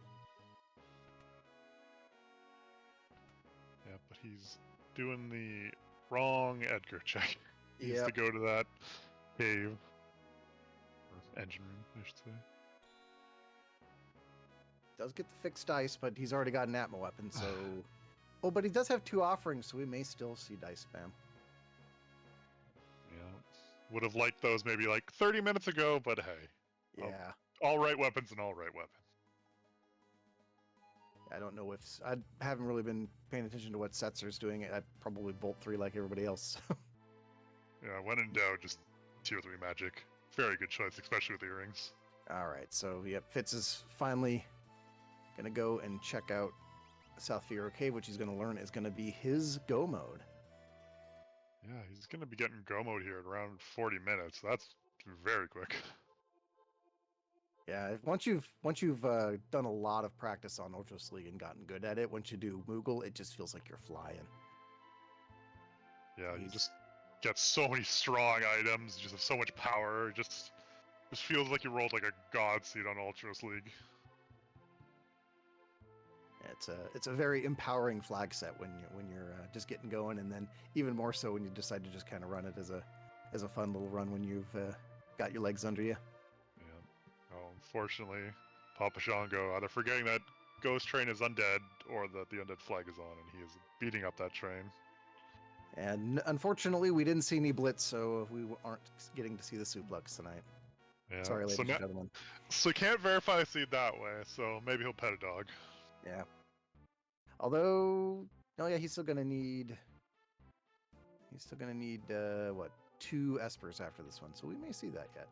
Yeah, but he's doing the wrong Edgar check. He needs Yep. to go to that cave. Or engine room, I should say. Does get the fixed dice, but he's already got an Atma weapon, so... Oh, but he does have 2 offerings, so we may still see dice spam. Yeah. Would have liked those maybe like 30 minutes ago, but hey. Yeah. All right weapons and all right weapons. I don't know if... I haven't really been paying attention to what Setzer's doing. I probably bolt 3 like everybody else. Yeah, when in doubt, just tier 3 magic. Very good choice, especially with the earrings. All right, so yep, Fitz is finally going to go and check out South Fierro Cave, which he's going to learn is going to be his go mode. Yeah, he's going to be getting go mode here at around 40 minutes. That's very quick. Yeah, once you've done a lot of practice on Ultros League and gotten good at it, once you do Moogle, it just feels like you're flying. Yeah, you just get so many strong items, you just have so much power. It just feels like you rolled like a god seed on Ultros League. It's a very empowering flag set when you're just getting going, and then even more so when you decide to just kind of run it as a fun little run when you've got your legs under you. Yeah. Oh, unfortunately, Papa Shango either forgetting that Ghost Train is undead or that the undead flag is on, and he is beating up that train. And unfortunately, we didn't see any blitz, so we aren't getting to see the suplex tonight. Yeah. Sorry, ladies and gentlemen. So can't verify the seed that way. So maybe he'll pet a dog. Yeah. Although, oh yeah, he's still gonna need what, 2 Espers after this one, so we may see that yet.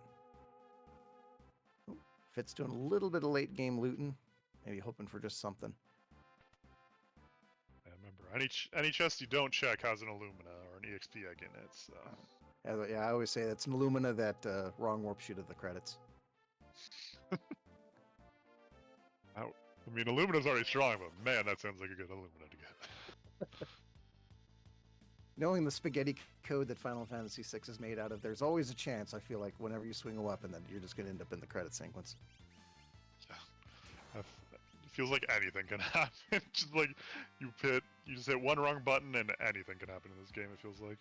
Oh, Fitz doing a little bit of late game looting, maybe hoping for just something. Yeah, remember, any chest you don't check has an Illumina or an EXP egg in it. So. Yeah, I always say that's an Illumina that wrong warp shoot of the credits. I mean, Illumina's already strong, but man, that sounds like a good Illumina to get. Knowing the spaghetti code that Final Fantasy VI is made out of, there's always a chance, I feel like, whenever you swing a weapon, that you're just going to end up in the credit sequence. Yeah. It feels like anything can happen. Just like, you just hit one wrong button and anything can happen in this game, it feels like.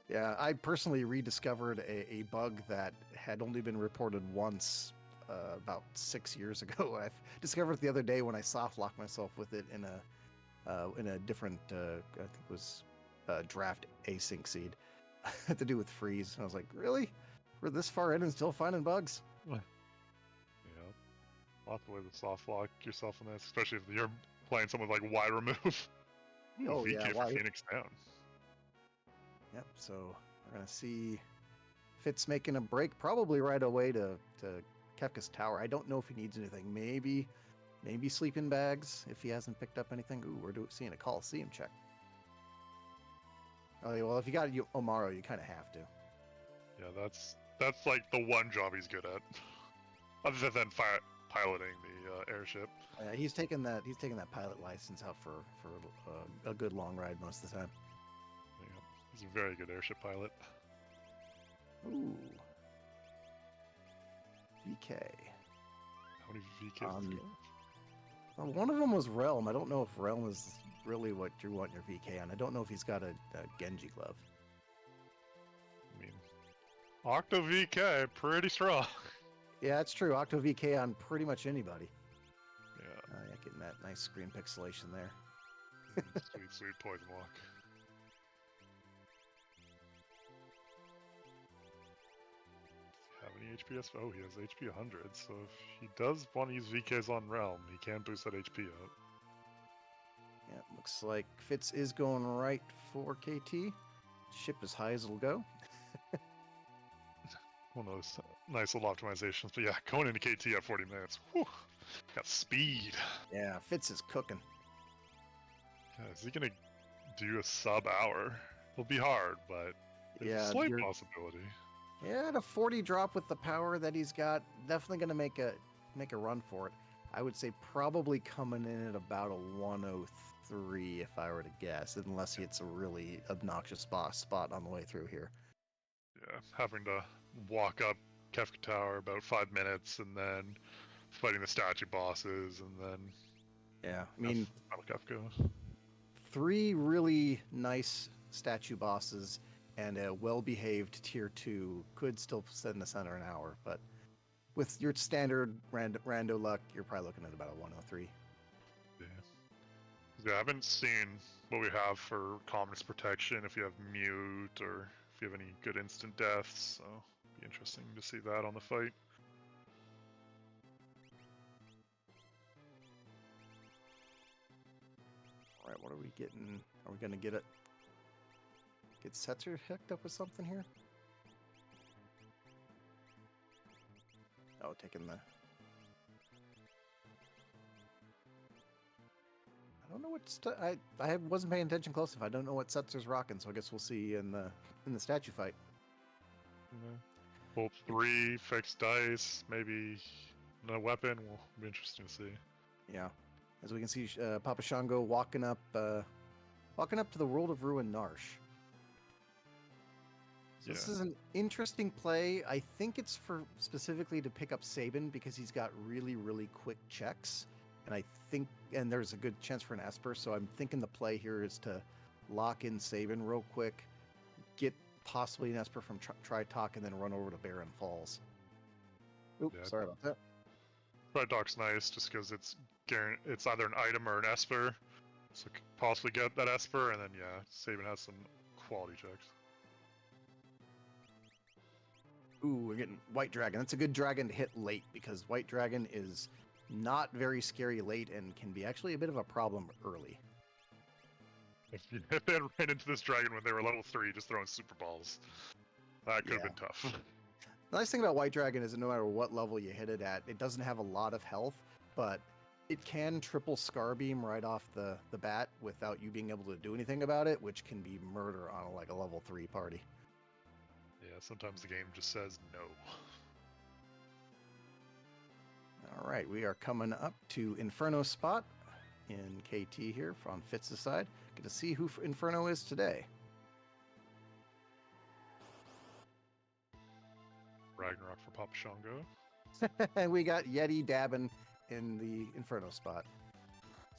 Yeah, I personally rediscovered a bug that had only been reported once about 6 years ago. I discovered it the other day when I soft locked myself with it in a different, I think it was draft async seed. Had to do with freeze. I was like, really? We're this far in and still finding bugs? Yeah. Lots of ways to soft lock yourself in this, especially if you're playing someone like Y remove. Ooh, Oh, VK yeah, for Y. Phoenix down. Yep, so we're going to see Fitz making a break probably right away to Kefka's tower. I don't know if he needs anything. Maybe sleeping bags if he hasn't picked up anything. Ooh, we're seeing a Coliseum check. Oh, yeah, well, if you got Omaro, you kind of have to. Yeah, that's like the one job he's good at, other than piloting the airship. He's taken that pilot license out for a good long ride most of the time. Yeah, he's a very good airship pilot. Ooh. VK. How many VKs is Well, one of them was Realm. I don't know if Realm is really what you want your VK on. I don't know if he's got a Genji glove. I mean, Octo VK, pretty strong. Yeah, it's true. Octo VK on pretty much anybody. Yeah. Yeah, getting that nice screen pixelation there. Sweet poison walk. Have any HPS? Oh, he has HP 100, so if he does want to use VKs on Realm, he can boost that HP up. Yeah, looks like Fitz is going right for KT. Ship as high as it'll go. one of those nice little optimizations. But yeah, going into KT at 40 minutes, whew, got speed. Yeah, Fitz is cooking. Yeah, is he gonna do a sub-hour? It'll be hard, but there's a Yeah, slight possibility. Yeah, at a 40 drop with the power that he's got, definitely going to make a run for it. I would say probably coming in at about a 103 if I were to guess, unless it's a really obnoxious spot on the way through here. Yeah, having to walk up Kefka Tower about 5 minutes and then fighting the statue bosses and then Yeah, I mean, Final Kefka. 3 really nice statue bosses and a well-behaved tier 2 could still send us under an hour, but with your standard rando luck, you're probably looking at about a 103. Yeah, I haven't seen what we have for commonest protection, if you have mute or if you have any good instant deaths, so it'd be interesting to see that on the fight. Alright, what are we getting? Are we gonna get Setzer hooked up with something here? Oh, taking the... I don't know what I wasn't paying attention close enough. I don't know what Setzer's rocking, so I guess we'll see in the statue fight. Pull 3 fixed dice, maybe no weapon. Will be interesting to see. Yeah, as we can see, Papa Shango walking up to the World of Ruin Narsh. So This is an interesting play. I think it's for specifically to pick up Sabin because he's got really, really quick checks. And there's a good chance for an Esper. So I'm thinking the play here is to lock in Sabin real quick, get possibly an Esper from Tri-Talk, and then run over to Barren Falls. Oops, Yeah. sorry about that. Red Dog's nice just because it's either an item or an Esper. So possibly get that Esper, and then yeah, Sabin has some quality checks. Ooh, we're getting White Dragon. That's a good dragon to hit late because White Dragon is not very scary late and can be actually a bit of a problem early. If they had ran into this dragon when they were level 3, just throwing super balls, that could have been tough. The nice thing about White Dragon is that no matter what level you hit it at, it doesn't have a lot of health, but it can triple Scar Beam right off the bat without you being able to do anything about it, which can be murder on a level 3 party. Yeah, sometimes the game just says no. All right, we are coming up to Inferno spot in KT here from Fitz's side. Get to see who Inferno is today. Ragnarok for Papa Shango. And we got Yeti dabbing in the Inferno spot.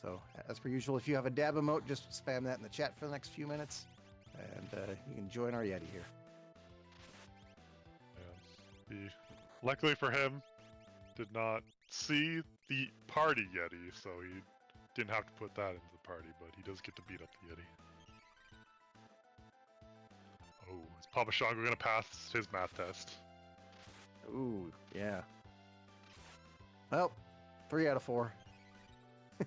So, as per usual, if you have a dab emote, just spam that in the chat for the next few minutes, and you can join our Yeti here. Yeah. Luckily for him, did not see the party Yeti, so he didn't have to put that into the party, but he does get to beat up the Yeti. Oh, is Papa Shango gonna pass his math test? Ooh, yeah. Well, 3 out of 4. Yeah.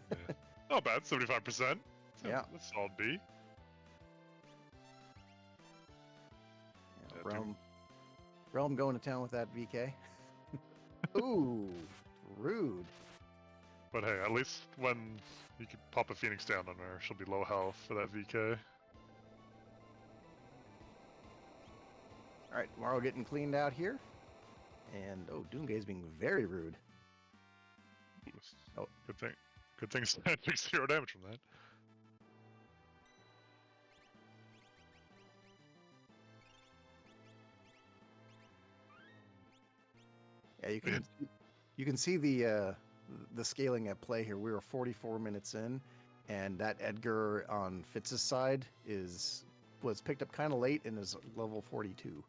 Not bad, 75%. Yeah. That's solid B. Yeah, Realm going to town with that VK. Ooh, rude. But hey, at least when you can pop a Phoenix down on her, she'll be low health for that VK. Alright, Morrow getting cleaned out here. And, oh, Doomgay's being very rude. Oh, good thing. Good thing Stan took 0 damage from that. Yeah, you can see the scaling at play here. We were 44 minutes in, and that Edgar on Fitz's side was picked up kind of late and is level 42.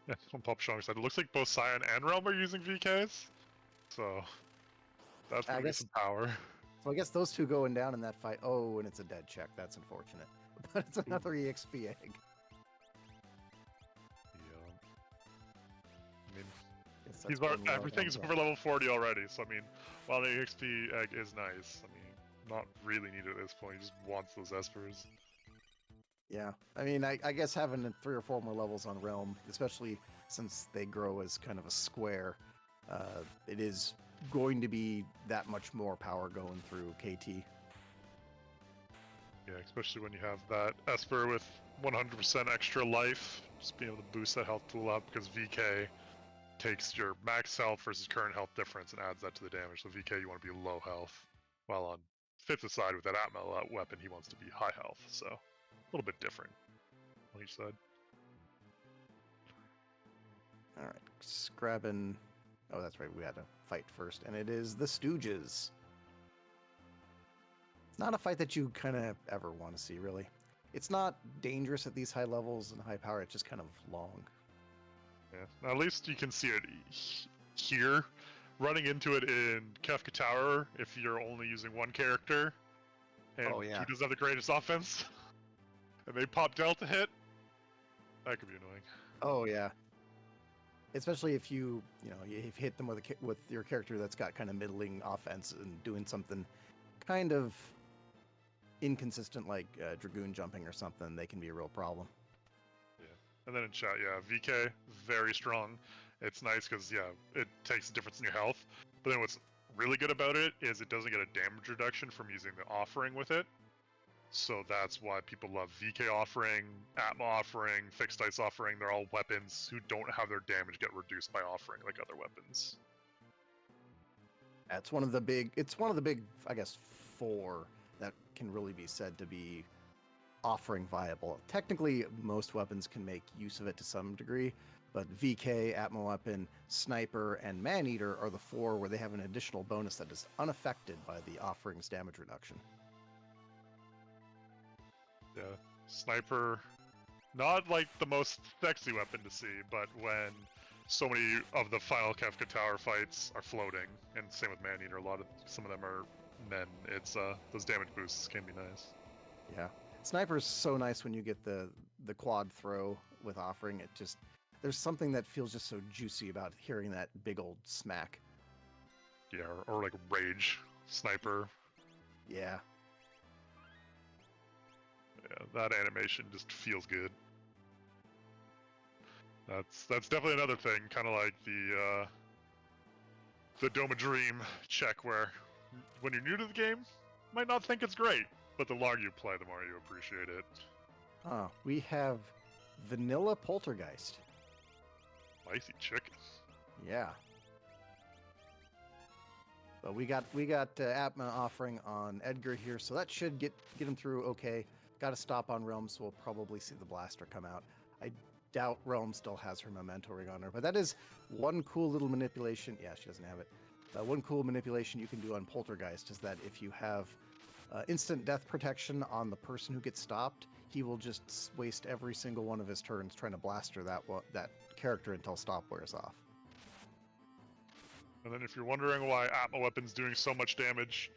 Yeah, on Papa Shango's side, it looks like both Cyan and Realm are using VKs, so that's gonna be some power. So I guess those two going down in that fight. Oh, and it's a dead check. That's unfortunate, but it's another EXP egg. I mean, everything's over level 40 already, so I mean, while the EXP egg is nice, I mean, not really needed at this point, he just wants those Espers. Yeah, I mean, I guess having 3 or 4 more levels on Realm, especially since they grow as kind of a square, it is going to be that much more power going through KT. Yeah, especially when you have that Esper with 100% extra life, just being able to boost that health pool up because VK takes your max health versus current health difference and adds that to the damage. So VK, you want to be low health, while on Fifth's side with that Atma weapon, he wants to be high health. So a little bit different on each side. All right, just grabbing. Oh, that's right. We had to fight first, and it is the Stooges. Not a fight that you kind of ever want to see, really. It's not dangerous at these high levels and high power. It's just kind of long. Yeah, at least you can see it here. Running into it in Kefka Tower, if you're only using one character, and Oh, yeah. who doesn't have the greatest offense, and they pop Delta hit, that could be annoying. Oh yeah. Especially if you hit them with your character that's got kind of middling offense and doing something kind of inconsistent like Dragoon jumping or something, they can be a real problem. Yeah, and then in chat, yeah, VK very strong. It's nice because yeah, it takes a difference in your health. But then what's really good about it is it doesn't get a damage reduction from using the offering with it. So that's why people love VK offering, Atma offering, fixed dice offering. They're all weapons who don't have their damage get reduced by offering like other weapons. It's one of the big, I guess, 4 that can really be said to be offering viable. Technically, most weapons can make use of it to some degree, but VK, Atma Weapon, Sniper, and Maneater are the 4 where they have an additional bonus that is unaffected by the offering's damage reduction. Yeah, Sniper, not like the most sexy weapon to see, but when so many of the final Kefka Tower fights are floating, and same with Maneater, some of them are men. It's those damage boosts can be nice. Yeah, Sniper's so nice when you get the quad throw with offering. It just, there's something that feels just so juicy about hearing that big old smack. Yeah, or like Rage Sniper. Yeah. Yeah, that animation just feels good. That's definitely another thing, kind of like the Dome of Dream check, where when you're new to the game, you might not think it's great, but the longer you play, the more you appreciate it. Oh, we have Vanilla Poltergeist. Spicy chicken. Yeah. But we got Atma offering on Edgar here, so that should get him through okay. Got to stop on Realm, so we'll probably see the blaster come out. I doubt Realm still has her memento ring on her, but that is one cool little manipulation. Yeah, she doesn't have it. One cool manipulation you can do on Poltergeist is that if you have instant death protection on the person who gets stopped, he will just waste every single one of his turns trying to blaster that character until stop wears off. And then if you're wondering why Atma Weapon's doing so much damage,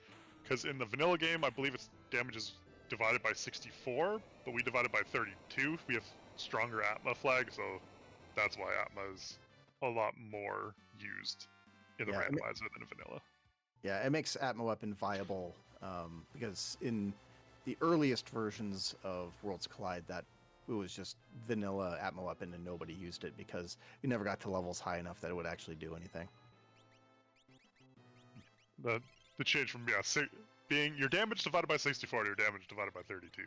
because in the vanilla game, I believe its damage is divided by 64, but we divided by 32. We have stronger Atma flag, so that's why Atma is a lot more used in the randomizer than in vanilla. Yeah, it makes Atma Weapon viable because in the earliest versions of Worlds Collide, that it was just vanilla Atma Weapon and nobody used it because you never got to levels high enough that it would actually do anything. The change from being your damage divided by 64 to your damage divided by 32,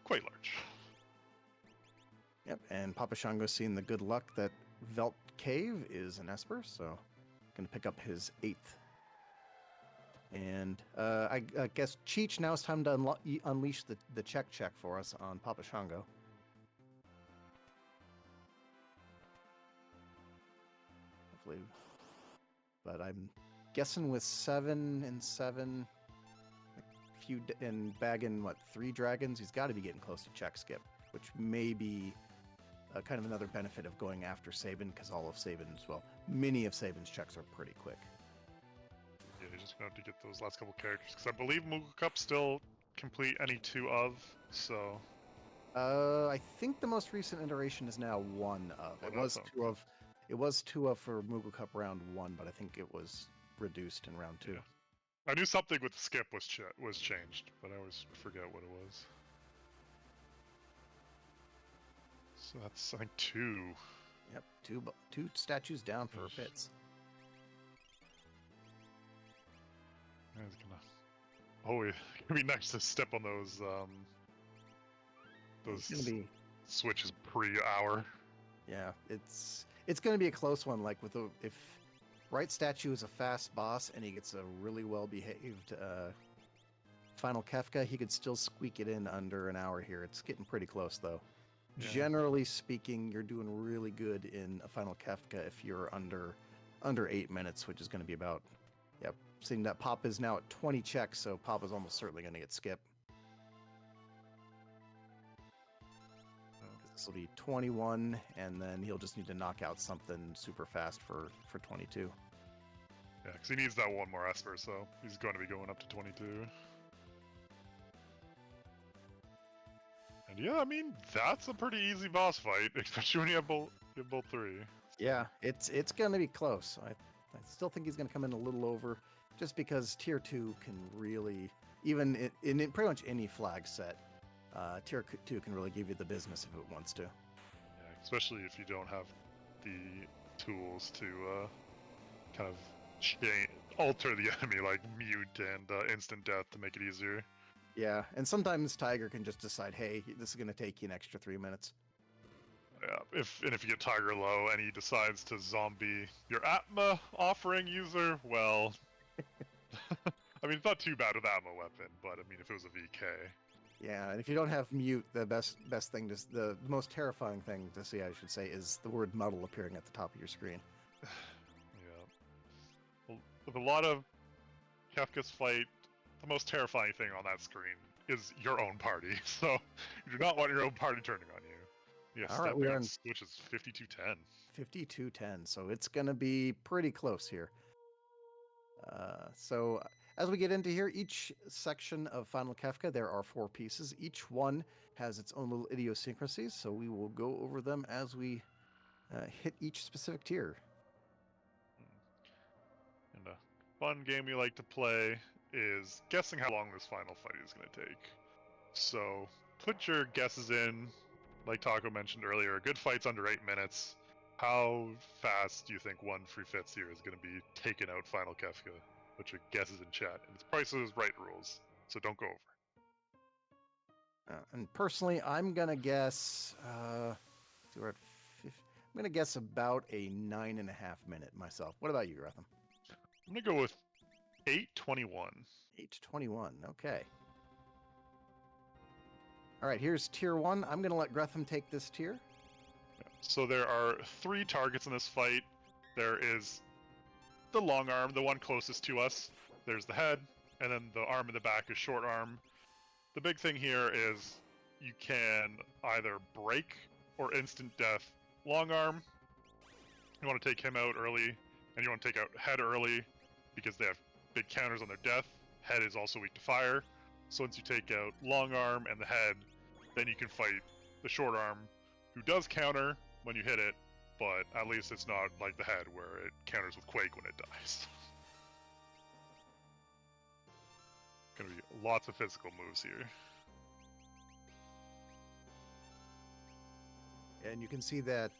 quite large. Yep, and Papa Shango seeing the good luck that Velt Cave is an Esper, so gonna pick up his 8th. And I guess Cheech, now it's time to unleash the check for us on Papa Shango. Hopefully, but I'm guessing with 7 and 7, and bagging 3 dragons, he's got to be getting close to check skip, which may be kind of another benefit of going after Sabin, because many of Sabin's checks are pretty quick. Yeah, you're just gonna have to get those last couple characters, because I believe Moogle Cup still complete any 2 of, so. I think the most recent iteration is now 1 of. It was 2 of. It was 2 of for Moogle Cup round 1, but I think it was reduced in round 2. Yeah. I knew something with the skip was changed, but I always forget what it was. So that's, I think, 2. Yep, two statues down for Fitz. He's gonna... Oh, it'd be nice to step on those It's gonna be, switches pre-hour. yeah, it's gonna be a close one. Like with if right statue is a fast boss and he gets a really well behaved final Kefka, he could still squeak it in under an hour here. It's getting pretty close though. Yeah. Generally speaking, you're doing really good in a final Kefka if you're under 8 minutes, which is going to be about, yep. Seeing that Pop is now at 20 checks, so Pop is almost certainly going to get skipped. This will be 21, and then he'll just need to knock out something super fast for 22. Yeah, because he needs that one more Esper, so he's going to be going up to 22. And yeah, I mean, that's a pretty easy boss fight, especially when you have both 3. Yeah, it's going to be close. I still think he's going to come in a little over, just because Tier 2 can really, even in pretty much any flag set, Tier 2 can really give you the business if it wants to. Yeah, especially if you don't have the tools to kind of alter the enemy, like mute and instant death to make it easier. Yeah, and sometimes Tiger can just decide, hey, this is going to take you an extra 3 minutes. Yeah, if you get Tiger low and he decides to zombie your Atma offering user, well, I mean, it's not too bad with Atma weapon, but I mean, if it was a VK. Yeah, and if you don't have mute, the best thing the most terrifying thing to see, I should say, is the word muddle appearing at the top of your screen. Yeah. Well, with a lot of Kefka's fight, the most terrifying thing on that screen is your own party. So you do not want your own party turning on you. Yeah, all right, we're on which is 52-10. 52-10, so it's going to be pretty close here. So as we get into here, each section of Final Kefka, there are 4 pieces. Each one has its own little idiosyncrasies, so we will go over them as we hit each specific tier. And a fun game we like to play is guessing how long this final fight is going to take. So put your guesses in. Like Taco mentioned earlier, a good fight's under 8 minutes. How fast do you think one free Fitz here is going to be taking out Final Kefka? Put your guesses in chat. And it's Price is Right rules, so don't go over. And personally, I'm going to guess, we're at I'm going to guess about a 9.5 minute myself. What about you, Gretham? I'm going to go with 8:21. 8:21, okay. All right, here's tier 1. I'm going to let Gretham take this tier. So there are 3 targets in this fight. There is the long arm, the one closest to us. There's the head, and then the arm in the back is short arm. The big thing here is you can either break or instant death long arm. You want to take him out early, and you want to take out head early because they have big counters on their death. Head is also weak to fire. So once you take out long arm and the head, then you can fight the short arm, who does counter when you hit it, but at least it's not like the head where it counters with Quake when it dies. Gonna be lots of physical moves here. And you can see that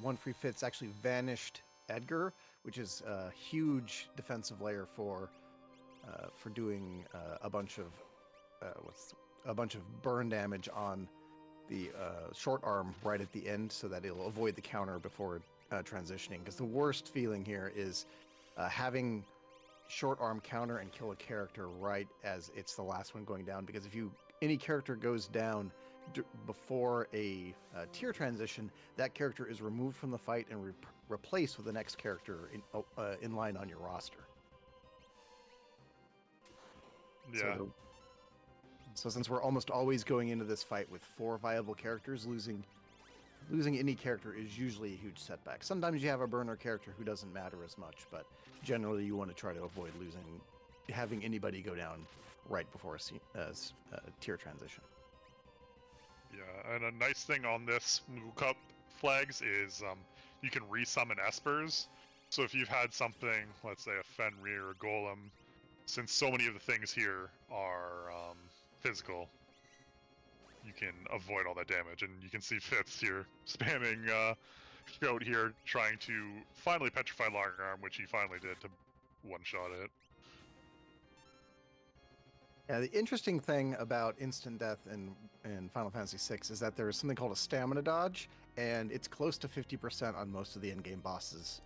one free Fitz actually vanished Edgar, which is a huge defensive layer for doing a bunch of burn damage on the short arm right at the end, so that it'll avoid the counter before transitioning. Because the worst feeling here is having short arm counter and kill a character right as it's the last one going down. Because if any character goes down before a tier transition, that character is removed from the fight and replaced with the next character in line on your roster. Yeah. So since we're almost always going into this fight with 4 viable characters, losing any character is usually a huge setback. Sometimes you have a burner character who doesn't matter as much, but generally you want to try to avoid having anybody go down right before a tier transition. Yeah, and a nice thing on this Moogle Cup flags is you can resummon Espers. So if you've had something, let's say a Fenrir or Golem, since so many of the things here are physical, you can avoid all that damage. And you can see Fitz here spamming Shout here, trying to finally petrify Long Arm, which he finally did to one-shot it. Yeah, the interesting thing about instant death in Final Fantasy VI is that there is something called a stamina dodge, and it's close to 50% on most of the in-game bosses.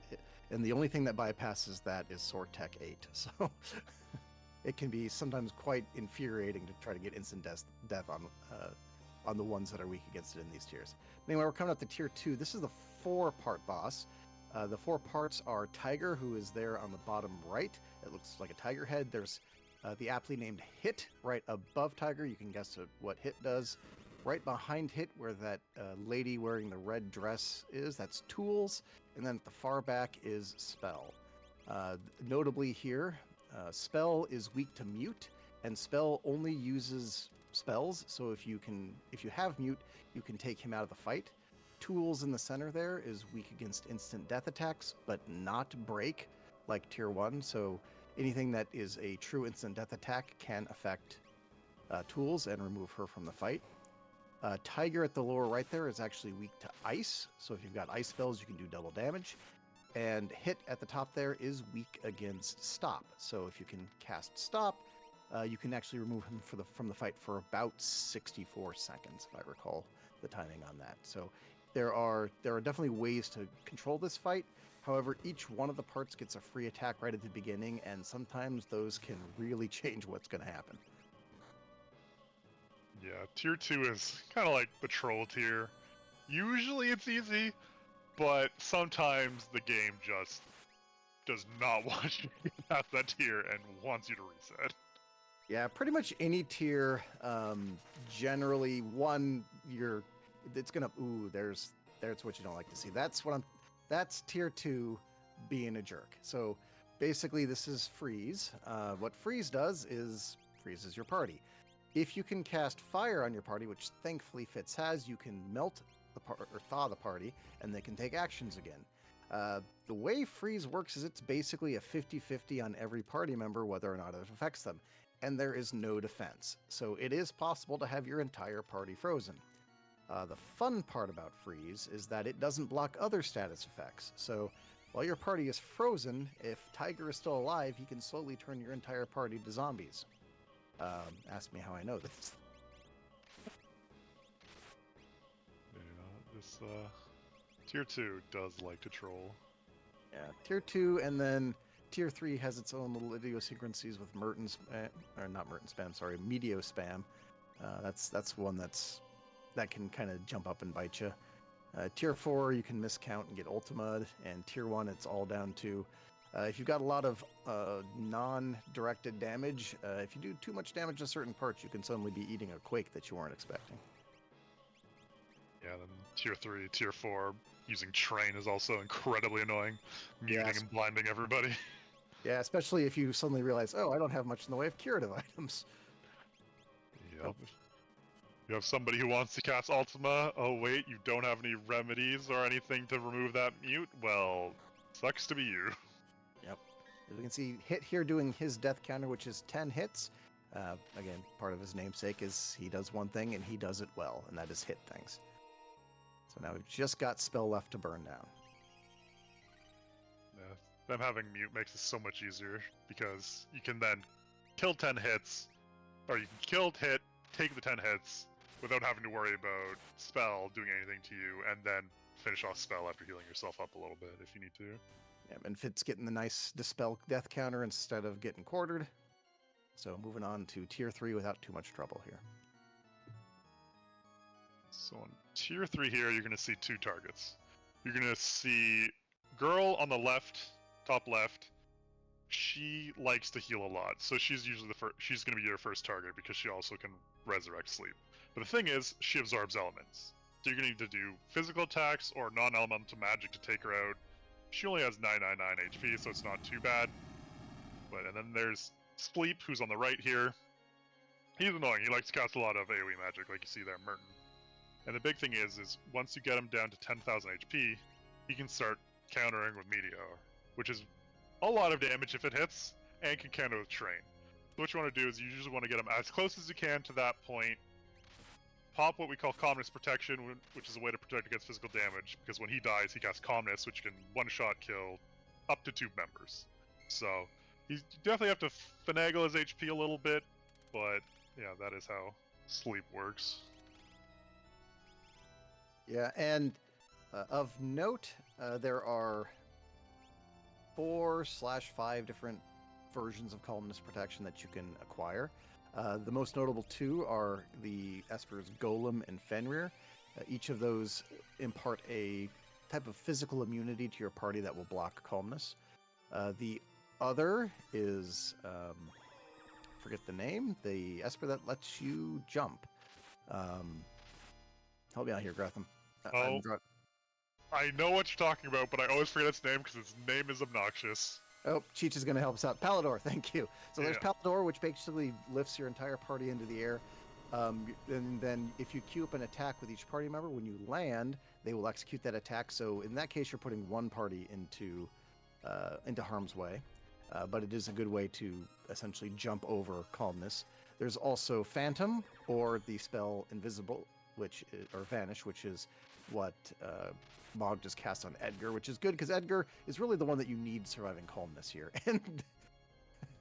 And the only thing that bypasses that is Sword Tech 8. So it can be sometimes quite infuriating to try to get instant death on the ones that are weak against it in these tiers. Anyway, we're coming up to tier 2. This is the 4-part boss. The 4 parts are Tiger, who is there on the bottom right. It looks like a tiger head. There's the aptly named Hit right above Tiger. You can guess what Hit does. Right behind Hit, where that lady wearing the red dress is, that's Tools. And then at the far back is Spell. Notably here, Spell is weak to Mute, and Spell only uses spells. So if you have Mute, you can take him out of the fight. Tools in the center there is weak against instant death attacks, but not break like tier 1. So anything that is a true instant death attack can affect Tools and remove her from the fight. Tiger at the lower right there is actually weak to ice. So if you've got ice spells, you can do double damage. And Hit at the top there is weak against Stop. So if you can cast Stop, you can actually remove him from the fight for about 64 seconds, if I recall the timing on that. So there are definitely ways to control this fight. However, each one of the parts gets a free attack right at the beginning, and sometimes those can really change what's going to happen. Yeah, tier 2 is kind of like the troll tier. Usually it's easy, but sometimes the game just does not want you to get past that tier and wants you to reset. Yeah, pretty much any tier, generally it's gonna, there's what you don't like to see. That's tier 2 being a jerk. So basically this is Freeze. What Freeze does is freezes your party. If you can cast fire on your party, which thankfully Fitz has, you can melt or thaw the party, and they can take actions again. The way Freeze works is it's basically a 50-50 on every party member, whether or not it affects them. And there is no defense. So it is possible to have your entire party frozen. The fun part about Freeze is that it doesn't block other status effects. So while your party is frozen, if Tiger is still alive, he can slowly turn your entire party to zombies. Ask me how I know this. Yeah, this tier 2 does like to troll. Yeah, tier 2, and then tier 3 has its own little idiosyncrasies with Medio spam. That's one that can kind of jump up and bite you. Tier 4, you can miscount and get ultimate, and tier 1, it's all down to if you've got a lot of non-directed damage, if you do too much damage to certain parts, you can suddenly be eating a quake that you weren't expecting. Yeah, then tier 3, tier 4, using Train is also incredibly annoying, muting and blinding everybody. Yeah, especially if you suddenly realize, oh, I don't have much in the way of curative items. Yep. You have somebody who wants to cast Ultima, oh wait, you don't have any remedies or anything to remove that mute? Well, sucks to be you. Yep. As we can see, Hit here doing his death counter, which is 10 hits. Again, part of his namesake is he does one thing and he does it well, and that is hit things. So now we've just got spell left to burn down. Yeah, them having mute makes it so much easier, because you can then kill 10 hits, or you can kill hit, take the 10 hits, without having to worry about spell doing anything to you, and then finish off spell after healing yourself up a little bit if you need to. Yeah, and Fitz getting the nice dispel death counter instead of getting quartered. So moving on to tier 3 without too much trouble here. So on tier 3 here, you're going to see 2 targets. You're going to see girl on the left, top left. She likes to heal a lot, so she's usually she's going to be your first target because she also can resurrect sleep. But the thing is, she absorbs elements. So you're going to need to do physical attacks or non-elemental magic to take her out. She only has 999 HP, so it's not too bad. And then there's Sleep, who's on the right here. He's annoying. He likes to cast a lot of AoE magic, like you see there, Merton. And the big thing is once you get him down to 10,000 HP, he can start countering with Meteor, which is a lot of damage if it hits, and can counter with Train. So what you want to do is you usually want to get him as close as you can to that point pop what we call Calmness Protection, which is a way to protect against physical damage, because when he dies, he casts Calmness, which can one-shot kill up to 2 members. So you definitely have to finagle his HP a little bit, but yeah, that is how sleep works. Yeah, and of note, there are 4/5 different versions of Calmness Protection that you can acquire. The most notable two are the Esper's Golem and Fenrir. Each of those impart a type of physical immunity to your party that will block Calmness. The other is, forget the name, the Esper that lets you jump. Help me out here, Gratham. I know what you're talking about, but I always forget its name because its name is obnoxious. Oh, Cheech is going to help us out. Palador, thank you. So there's Palador, which basically lifts your entire party into the air. And then if you queue up an attack with each party member, when you land, they will execute that attack. So in that case, you're putting one party into harm's way. But it is a good way to essentially jump over Calmness. There's also Phantom, or the spell Invisible, or Vanish, which is what Mog just cast on Edgar, which is good because Edgar is really the one that you need surviving Calmness here. And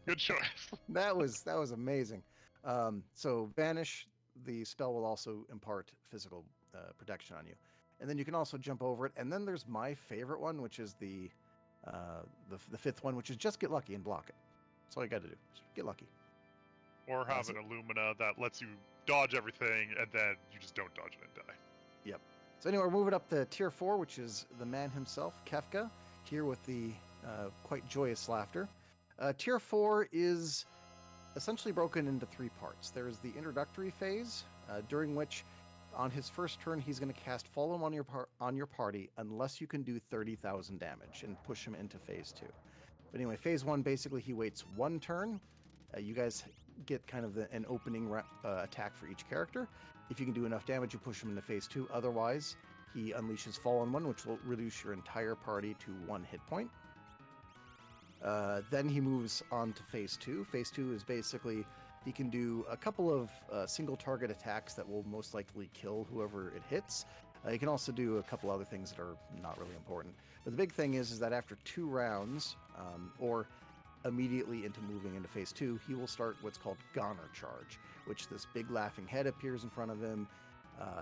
good choice. that was amazing. So Vanish, the spell will also impart physical protection on you, and then you can also jump over it. And then there's my favorite one, which is the fifth one, which is just get lucky and block it. That's all you got to do. Just get lucky. Or have an Illumina that lets you dodge everything, and then you just don't dodge it and die. Yep. So anyway, we're moving up to Tier 4, which is the man himself, Kefka, here with the quite joyous laughter. Tier 4 is essentially broken into 3 parts. There's the introductory phase, during which on his first turn, he's going to cast Follow on your party unless you can do 30,000 damage and push him into phase 2. But anyway, phase 1, basically he waits 1 turn. You guys get kind of an opening attack for each character. If you can do enough damage, you push him into phase 2. Otherwise, he unleashes Fallen One, which will reduce your entire party to 1 hit point. Then he moves on to phase 2. Phase 2 is basically he can do a couple of single target attacks that will most likely kill whoever it hits. He can also do a couple other things that are not really important. But the big thing is that after 2 rounds, or immediately into moving into phase 2, he will start what's called Goner Charge, which this big laughing head appears in front of him,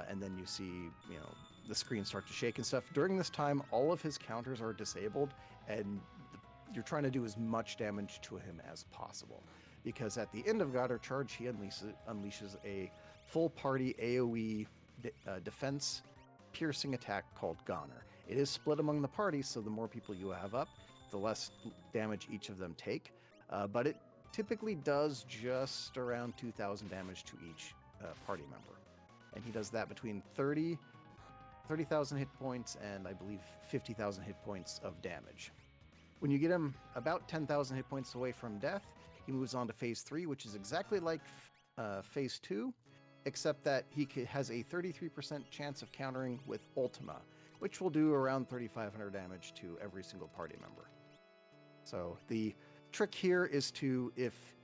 and then you see, the screen start to shake and stuff. During this time, all of his counters are disabled, and you're trying to do as much damage to him as possible. Because at the end of Goner Charge, he unleashes a full party AoE defense piercing attack called Goner. It is split among the party, so the more people you have up, the less damage each of them take, but it typically does just around 2,000 damage to each party member. And he does that between 30,000 hit points and I believe 50,000 hit points of damage. When you get him about 10,000 hit points away from death, he moves on to phase 3, which is exactly like phase 2, except that he has a 33% chance of countering with Ultima, which will do around 3,500 damage to every single party member. So the trick here is to, if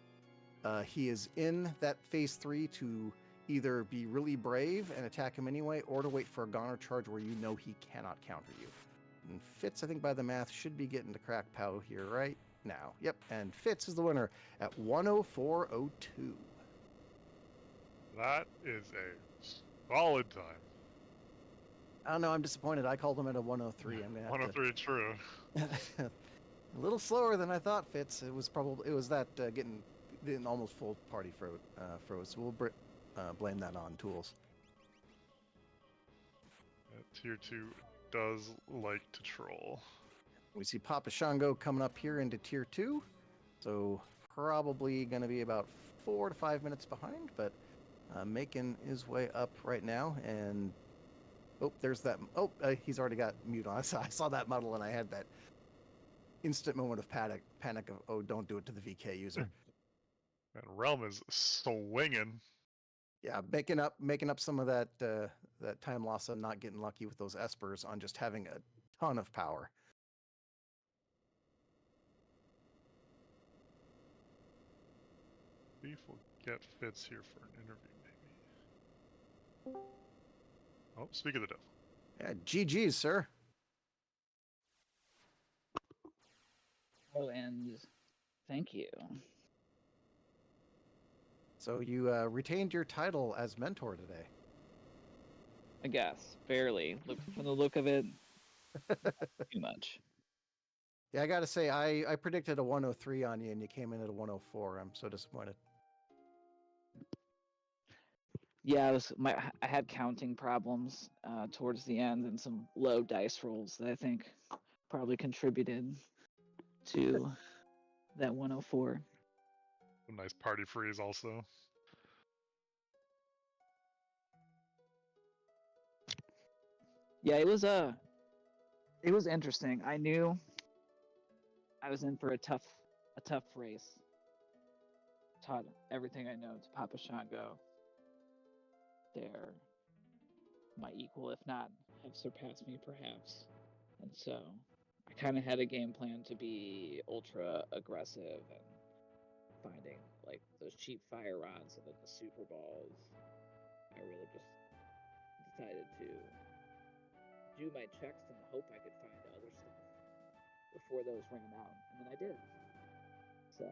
he is in that phase 3, to either be really brave and attack him anyway, or to wait for a Goner Charge where you know he cannot counter you. And Fitz, I think by the math, should be getting to crack POW here right now. Yep, and Fitz is the winner at 104.02. That is a solid time. I don't know, I'm disappointed. I called him at a 103. I'm gonna have 103, true. A little slower than I thought, Fitz. It was that getting almost full party froze. So we'll blame that on tools. Tier 2 does like to troll. We see Papa Shango coming up here into Tier 2. So probably going to be about 4 to 5 minutes behind, but making his way up right now. And there's that. He's already got mute on. I saw that muddle and I had that instant moment of panic of, don't do it to the VK user. And Realm is swinging. Yeah, making up some of that time loss of not getting lucky with those Espers on just having a ton of power. Beef will get Fitz here for an interview, maybe. Oh, speak of the devil. Yeah, GG's, sir. Oh, and thank you. So you retained your title as mentor today. I guess barely. Look from the look of it, too much. Yeah, I gotta say, I predicted a 103 on you, and you came in at a 104. I'm so disappointed. Yeah, I had counting problems towards the end and some low dice rolls that I think probably contributed to that 104. A nice party freeze also. Yeah, it was interesting. I knew I was in for a tough race. Taught everything I know to Papa Shango. They're my equal, if not have surpassed me perhaps. And so I kind of had a game plan to be ultra aggressive and finding like those cheap fire rods and then the super balls. I really just decided to do my checks and hope I could find other stuff before those ran out, and then I did. So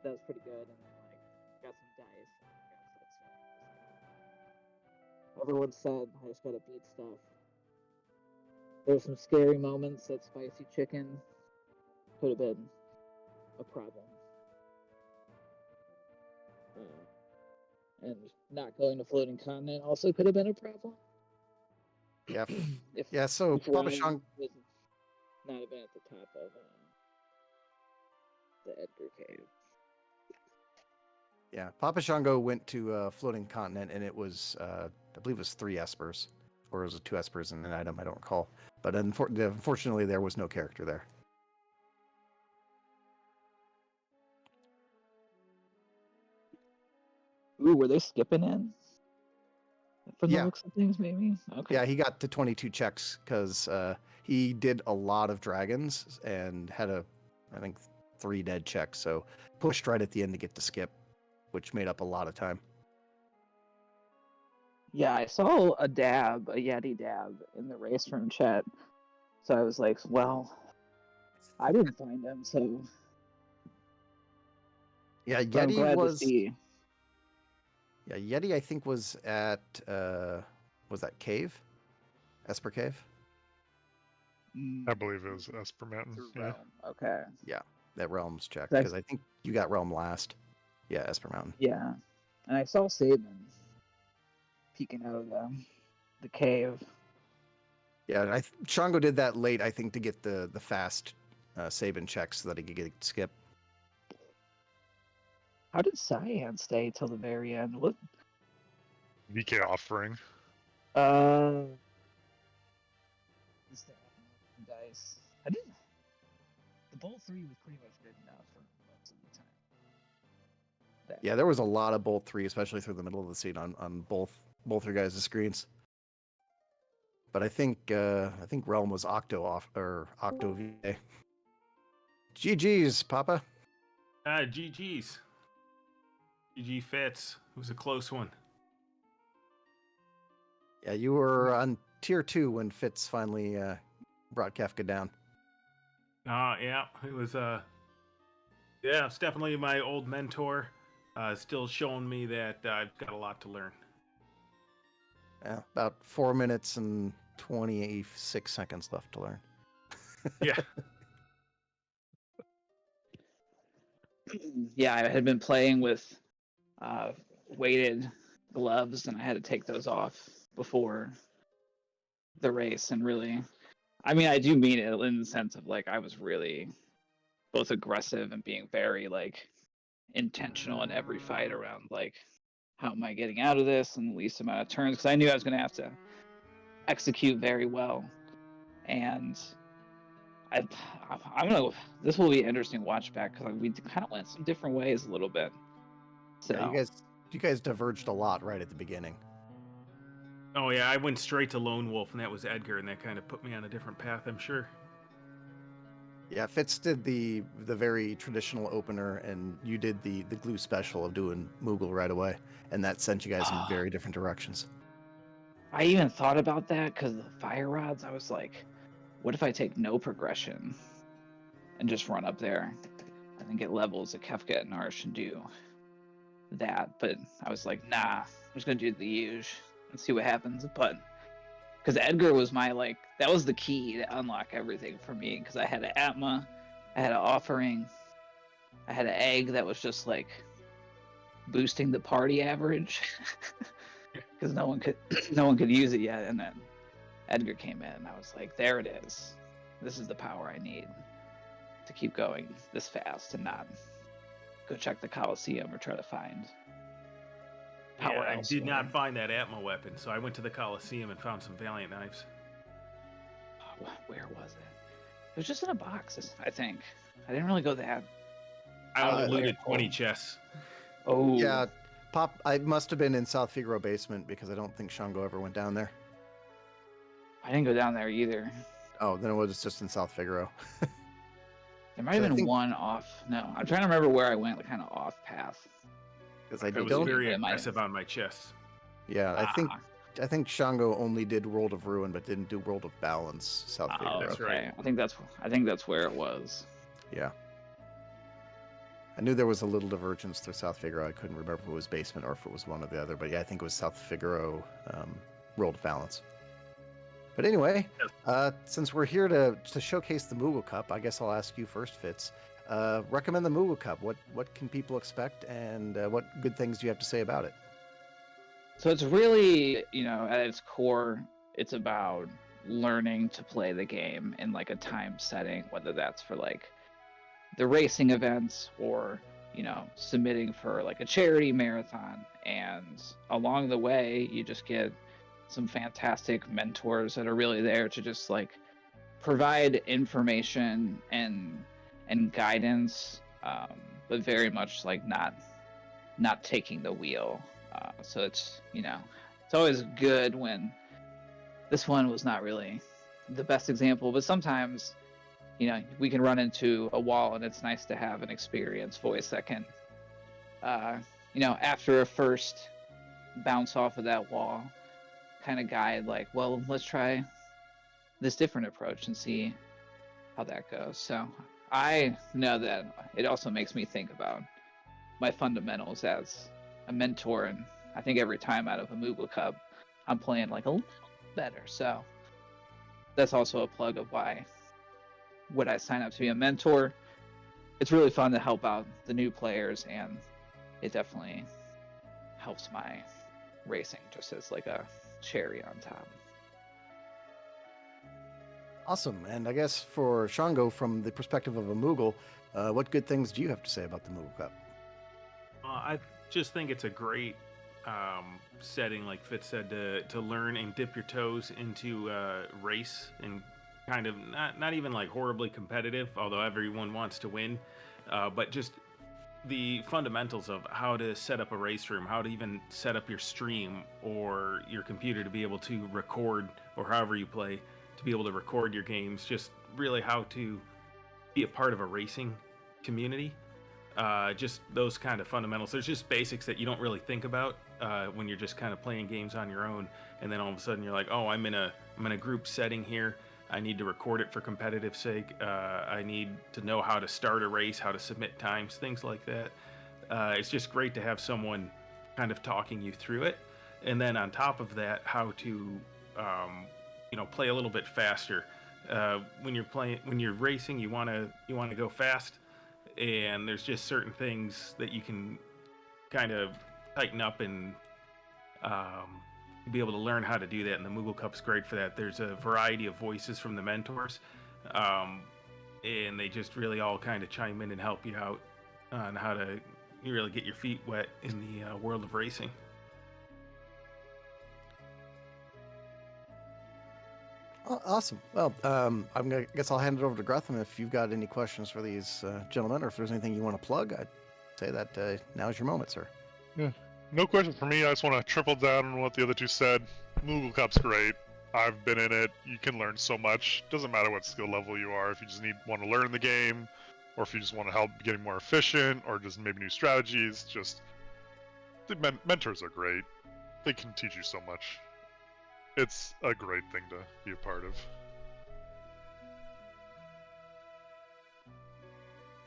that was pretty good. And then like got some dice. And I guess that's everyone said I just gotta beat stuff. There were some scary moments. That spicy chicken could have been a problem. And not going to floating continent also could have been a problem. Yeah. If Yeah, so if Papa Ryan Shango. was not have been at the top of the Edgar Cave. Yeah, Papa Shango went to Floating Continent, and it was, I believe it was 3 Espers, or it was 2 Espers and an item, I don't recall. But unfortunately, there was no character there. Ooh, were they skipping in? From the Yeah. looks of things, maybe? Okay. Yeah, he got to 22 checks because he did a lot of dragons and had I think, 3 dead checks. So pushed right at the end to get to skip, which made up a lot of time. Yeah, I saw a Yeti dab in the race room chat. So I was like, well, I didn't find him, so Yeah, I'm Yeti glad to was. see. Yeah, Yeti I think was at was that cave, Esper Cave? I believe it was Esper Mountain. Through Yeah. Realm. Okay. Yeah, that Realms check That's- because I think you got Realm last. Yeah, Esper Mountain. Yeah. And I saw Saban peeking out of the cave. Yeah, Shango did that late, I think, to get the fast Sabin checks so that he could get skip. How did Cyan stay till the very end? What? VK offering. Just dice. I didn't. The bolt 3 was pretty much good enough for most of the time. Yeah, there was a lot of Bolt 3, especially through the middle of the scene on both your guys' screens. But I think Realm was Octo off or Octo VA. GG's, Papa. GG's. GG Fitz. It was a close one. Yeah, you were on tier 2 when Fitz finally brought Kefka down. Yeah, it was yeah, it's definitely my old mentor. Still showing me that I've got a lot to learn. Yeah, about 4 minutes and 26 seconds left to learn. Yeah. Yeah, I had been playing with weighted gloves, and I had to take those off before the race. And really, I mean, I do mean it in the sense of like I was really both aggressive and being very like intentional in every fight around like how am I getting out of this in the least amount of turns, because I knew I was going to have to execute very well. And I'm gonna. This will be an interesting watch back because we kind of went some different ways a little bit. So Yeah, you guys diverged a lot right at the beginning. Oh yeah, I went straight to Lone Wolf, and that was Edgar, and that kind of put me on a different path, I'm sure. Yeah, Fitz did the very traditional opener, and you did the glue special of doing Moogle right away, and that sent you guys in very different directions. I even thought about that because the fire rods. I was like, what if I take no progression and just run up there and then get levels at Kefka and Arsh and do that? But I was like, nah, I'm just gonna do the huge and see what happens. But because Edgar was my that was the key to unlock everything for me. Because I had an Atma, I had an offering, I had an egg that was just like boosting the party average because no one could use it yet. And then Edgar came in, and I was like, there it is. This is the power I need to keep going this fast and not go check the Coliseum or try to find power I did elsewhere. not find that Atma weapon, so I went to the Coliseum and found some Valiant knives. Where was it? It was just in a box, I think. I didn't really go that. I only looted 20 chests. Oh. Yeah, Pop. I must have been in South Figaro basement because I don't think Shango ever went down there. I didn't go down there either. Oh, then it was just in South Figaro. There might have been one off. No, I'm trying to remember where I went, kind of off path. Because I was don't. very aggressive on my chests. Yeah, I think Shango only did World of Ruin, but didn't do World of Balance. South Figaro. That's okay. right. I think that's where it was. Yeah. I knew there was a little divergence through South Figaro. I couldn't remember if it was basement or if it was one or the other. But yeah, I think it was South Figaro, World of Balance. But anyway, since we're here to showcase the Moogle Cup, I guess I'll ask you first, Fitz. Recommend the Moogle Cup. What can people expect, and what good things do you have to say about it? So it's really, at its core, it's about learning to play the game in a time setting, whether that's for the racing events or submitting for a charity marathon. And along the way, you just get some fantastic mentors that are really there to just provide information and guidance, but very much not taking the wheel. So it's it's always good when this one was not really the best example, but sometimes we can run into a wall, and it's nice to have an experienced voice that can after a first bounce off of that wall, kind of guide well, let's try this different approach and see how that goes. So I know that it also makes me think about my fundamentals as a mentor, and I think every time out of a Moogle Cup I'm playing a little better. So that's also a plug of why would I sign up to be a mentor. It's really fun to help out the new players, and it definitely helps my racing just as a cherry on top. Awesome. And I guess for Shango, from the perspective of a Moogle, what good things do you have to say about the Moogle Cup? I just think it's a great setting, like Fitz said, to learn and dip your toes into race, and kind of not even horribly competitive, although everyone wants to win, but just the fundamentals of how to set up a race room, how to even set up your stream or your computer to be able to record, or however you play, to be able to record your games, just really how to be a part of a racing community. Just those kind of fundamentals. There's just basics that you don't really think about when you're just kind of playing games on your own, and then all of a sudden you're like, oh, I'm in a group setting here. I need to record it for competitive sake. I need to know how to start a race, how to submit times, things like that. It's just great to have someone kind of talking you through it, and then on top of that, how to play a little bit faster. When you're racing, you want to go fast, and there's just certain things that you can kind of tighten up and be able to learn how to do that, and the Moogle Cup's great for that. There's a variety of voices from the mentors, and they just really all kind of chime in and help you out on how to really get your feet wet in the world of racing. Awesome. Well, guess I'll hand it over to Gretham if you've got any questions for these gentlemen, or if there's anything you want to plug. I'd say that now's your moment, sir. Yeah. No question for me. I just want to triple down on what the other two said. Moogle Cup's great. I've been in it. You can learn so much. Doesn't matter what skill level you are. If you just want to learn the game, or if you just want to help getting more efficient, or just maybe new strategies, just the mentors are great. They can teach you so much. It's a great thing to be a part of.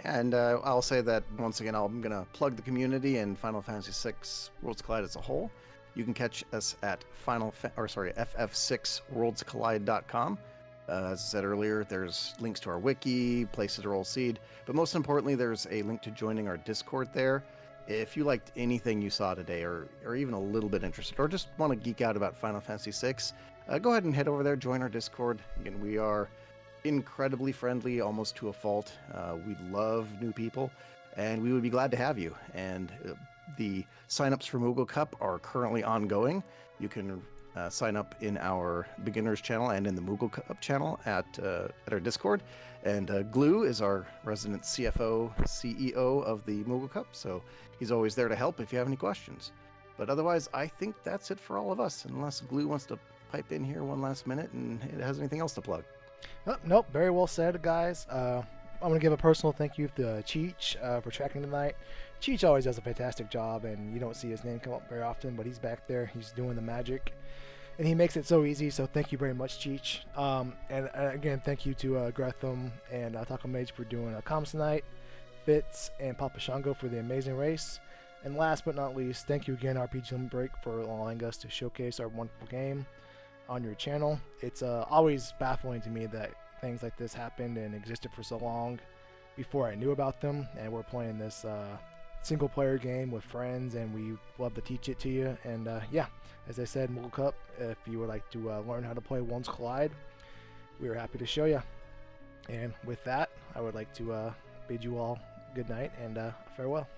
And I'll say that once again, I'm going to plug the community and Final Fantasy VI Worlds Collide as a whole. You can catch us at FF6WorldsCollide.com. As I said earlier, there's links to our wiki, places to roll seed, but most importantly, there's a link to joining our Discord there. If you liked anything you saw today, or even a little bit interested, or just want to geek out about Final Fantasy VI, go ahead and head over there, join our Discord. Again, we are incredibly friendly, almost to a fault. We love new people, and we would be glad to have you. And the signups for Moogle Cup are currently ongoing. You can sign up in our beginners channel and in the Moogle Cup channel at our Discord. And Glue is our resident CFO, CEO of the Moogle Cup, so he's always there to help if you have any questions. But otherwise, I think that's it for all of us, unless Glue wants to pipe in here one last minute and it has anything else to plug. Oh, nope, very well said, guys. I'm going to give a personal thank you to Cheech for tracking tonight. Cheech always does a fantastic job, and you don't see his name come up very often, but he's back there. He's doing the magic, and he makes it so easy, so thank you very much, Cheech. And again, thank you to Gretham and Taco Mage for doing comms tonight, Fitz and Papa Shango for the amazing race. And last but not least, thank you again, RPG Limit Break, for allowing us to showcase our wonderful game on your channel. It's always baffling to me that things like this happened and existed for so long before I knew about them, and we're playing this single player game with friends, and we love to teach it to you. And yeah, as I said, Moogle Cup, if you would like to learn how to play Worlds Collide, we are happy to show you. And with that, I would like to bid you all good night and farewell.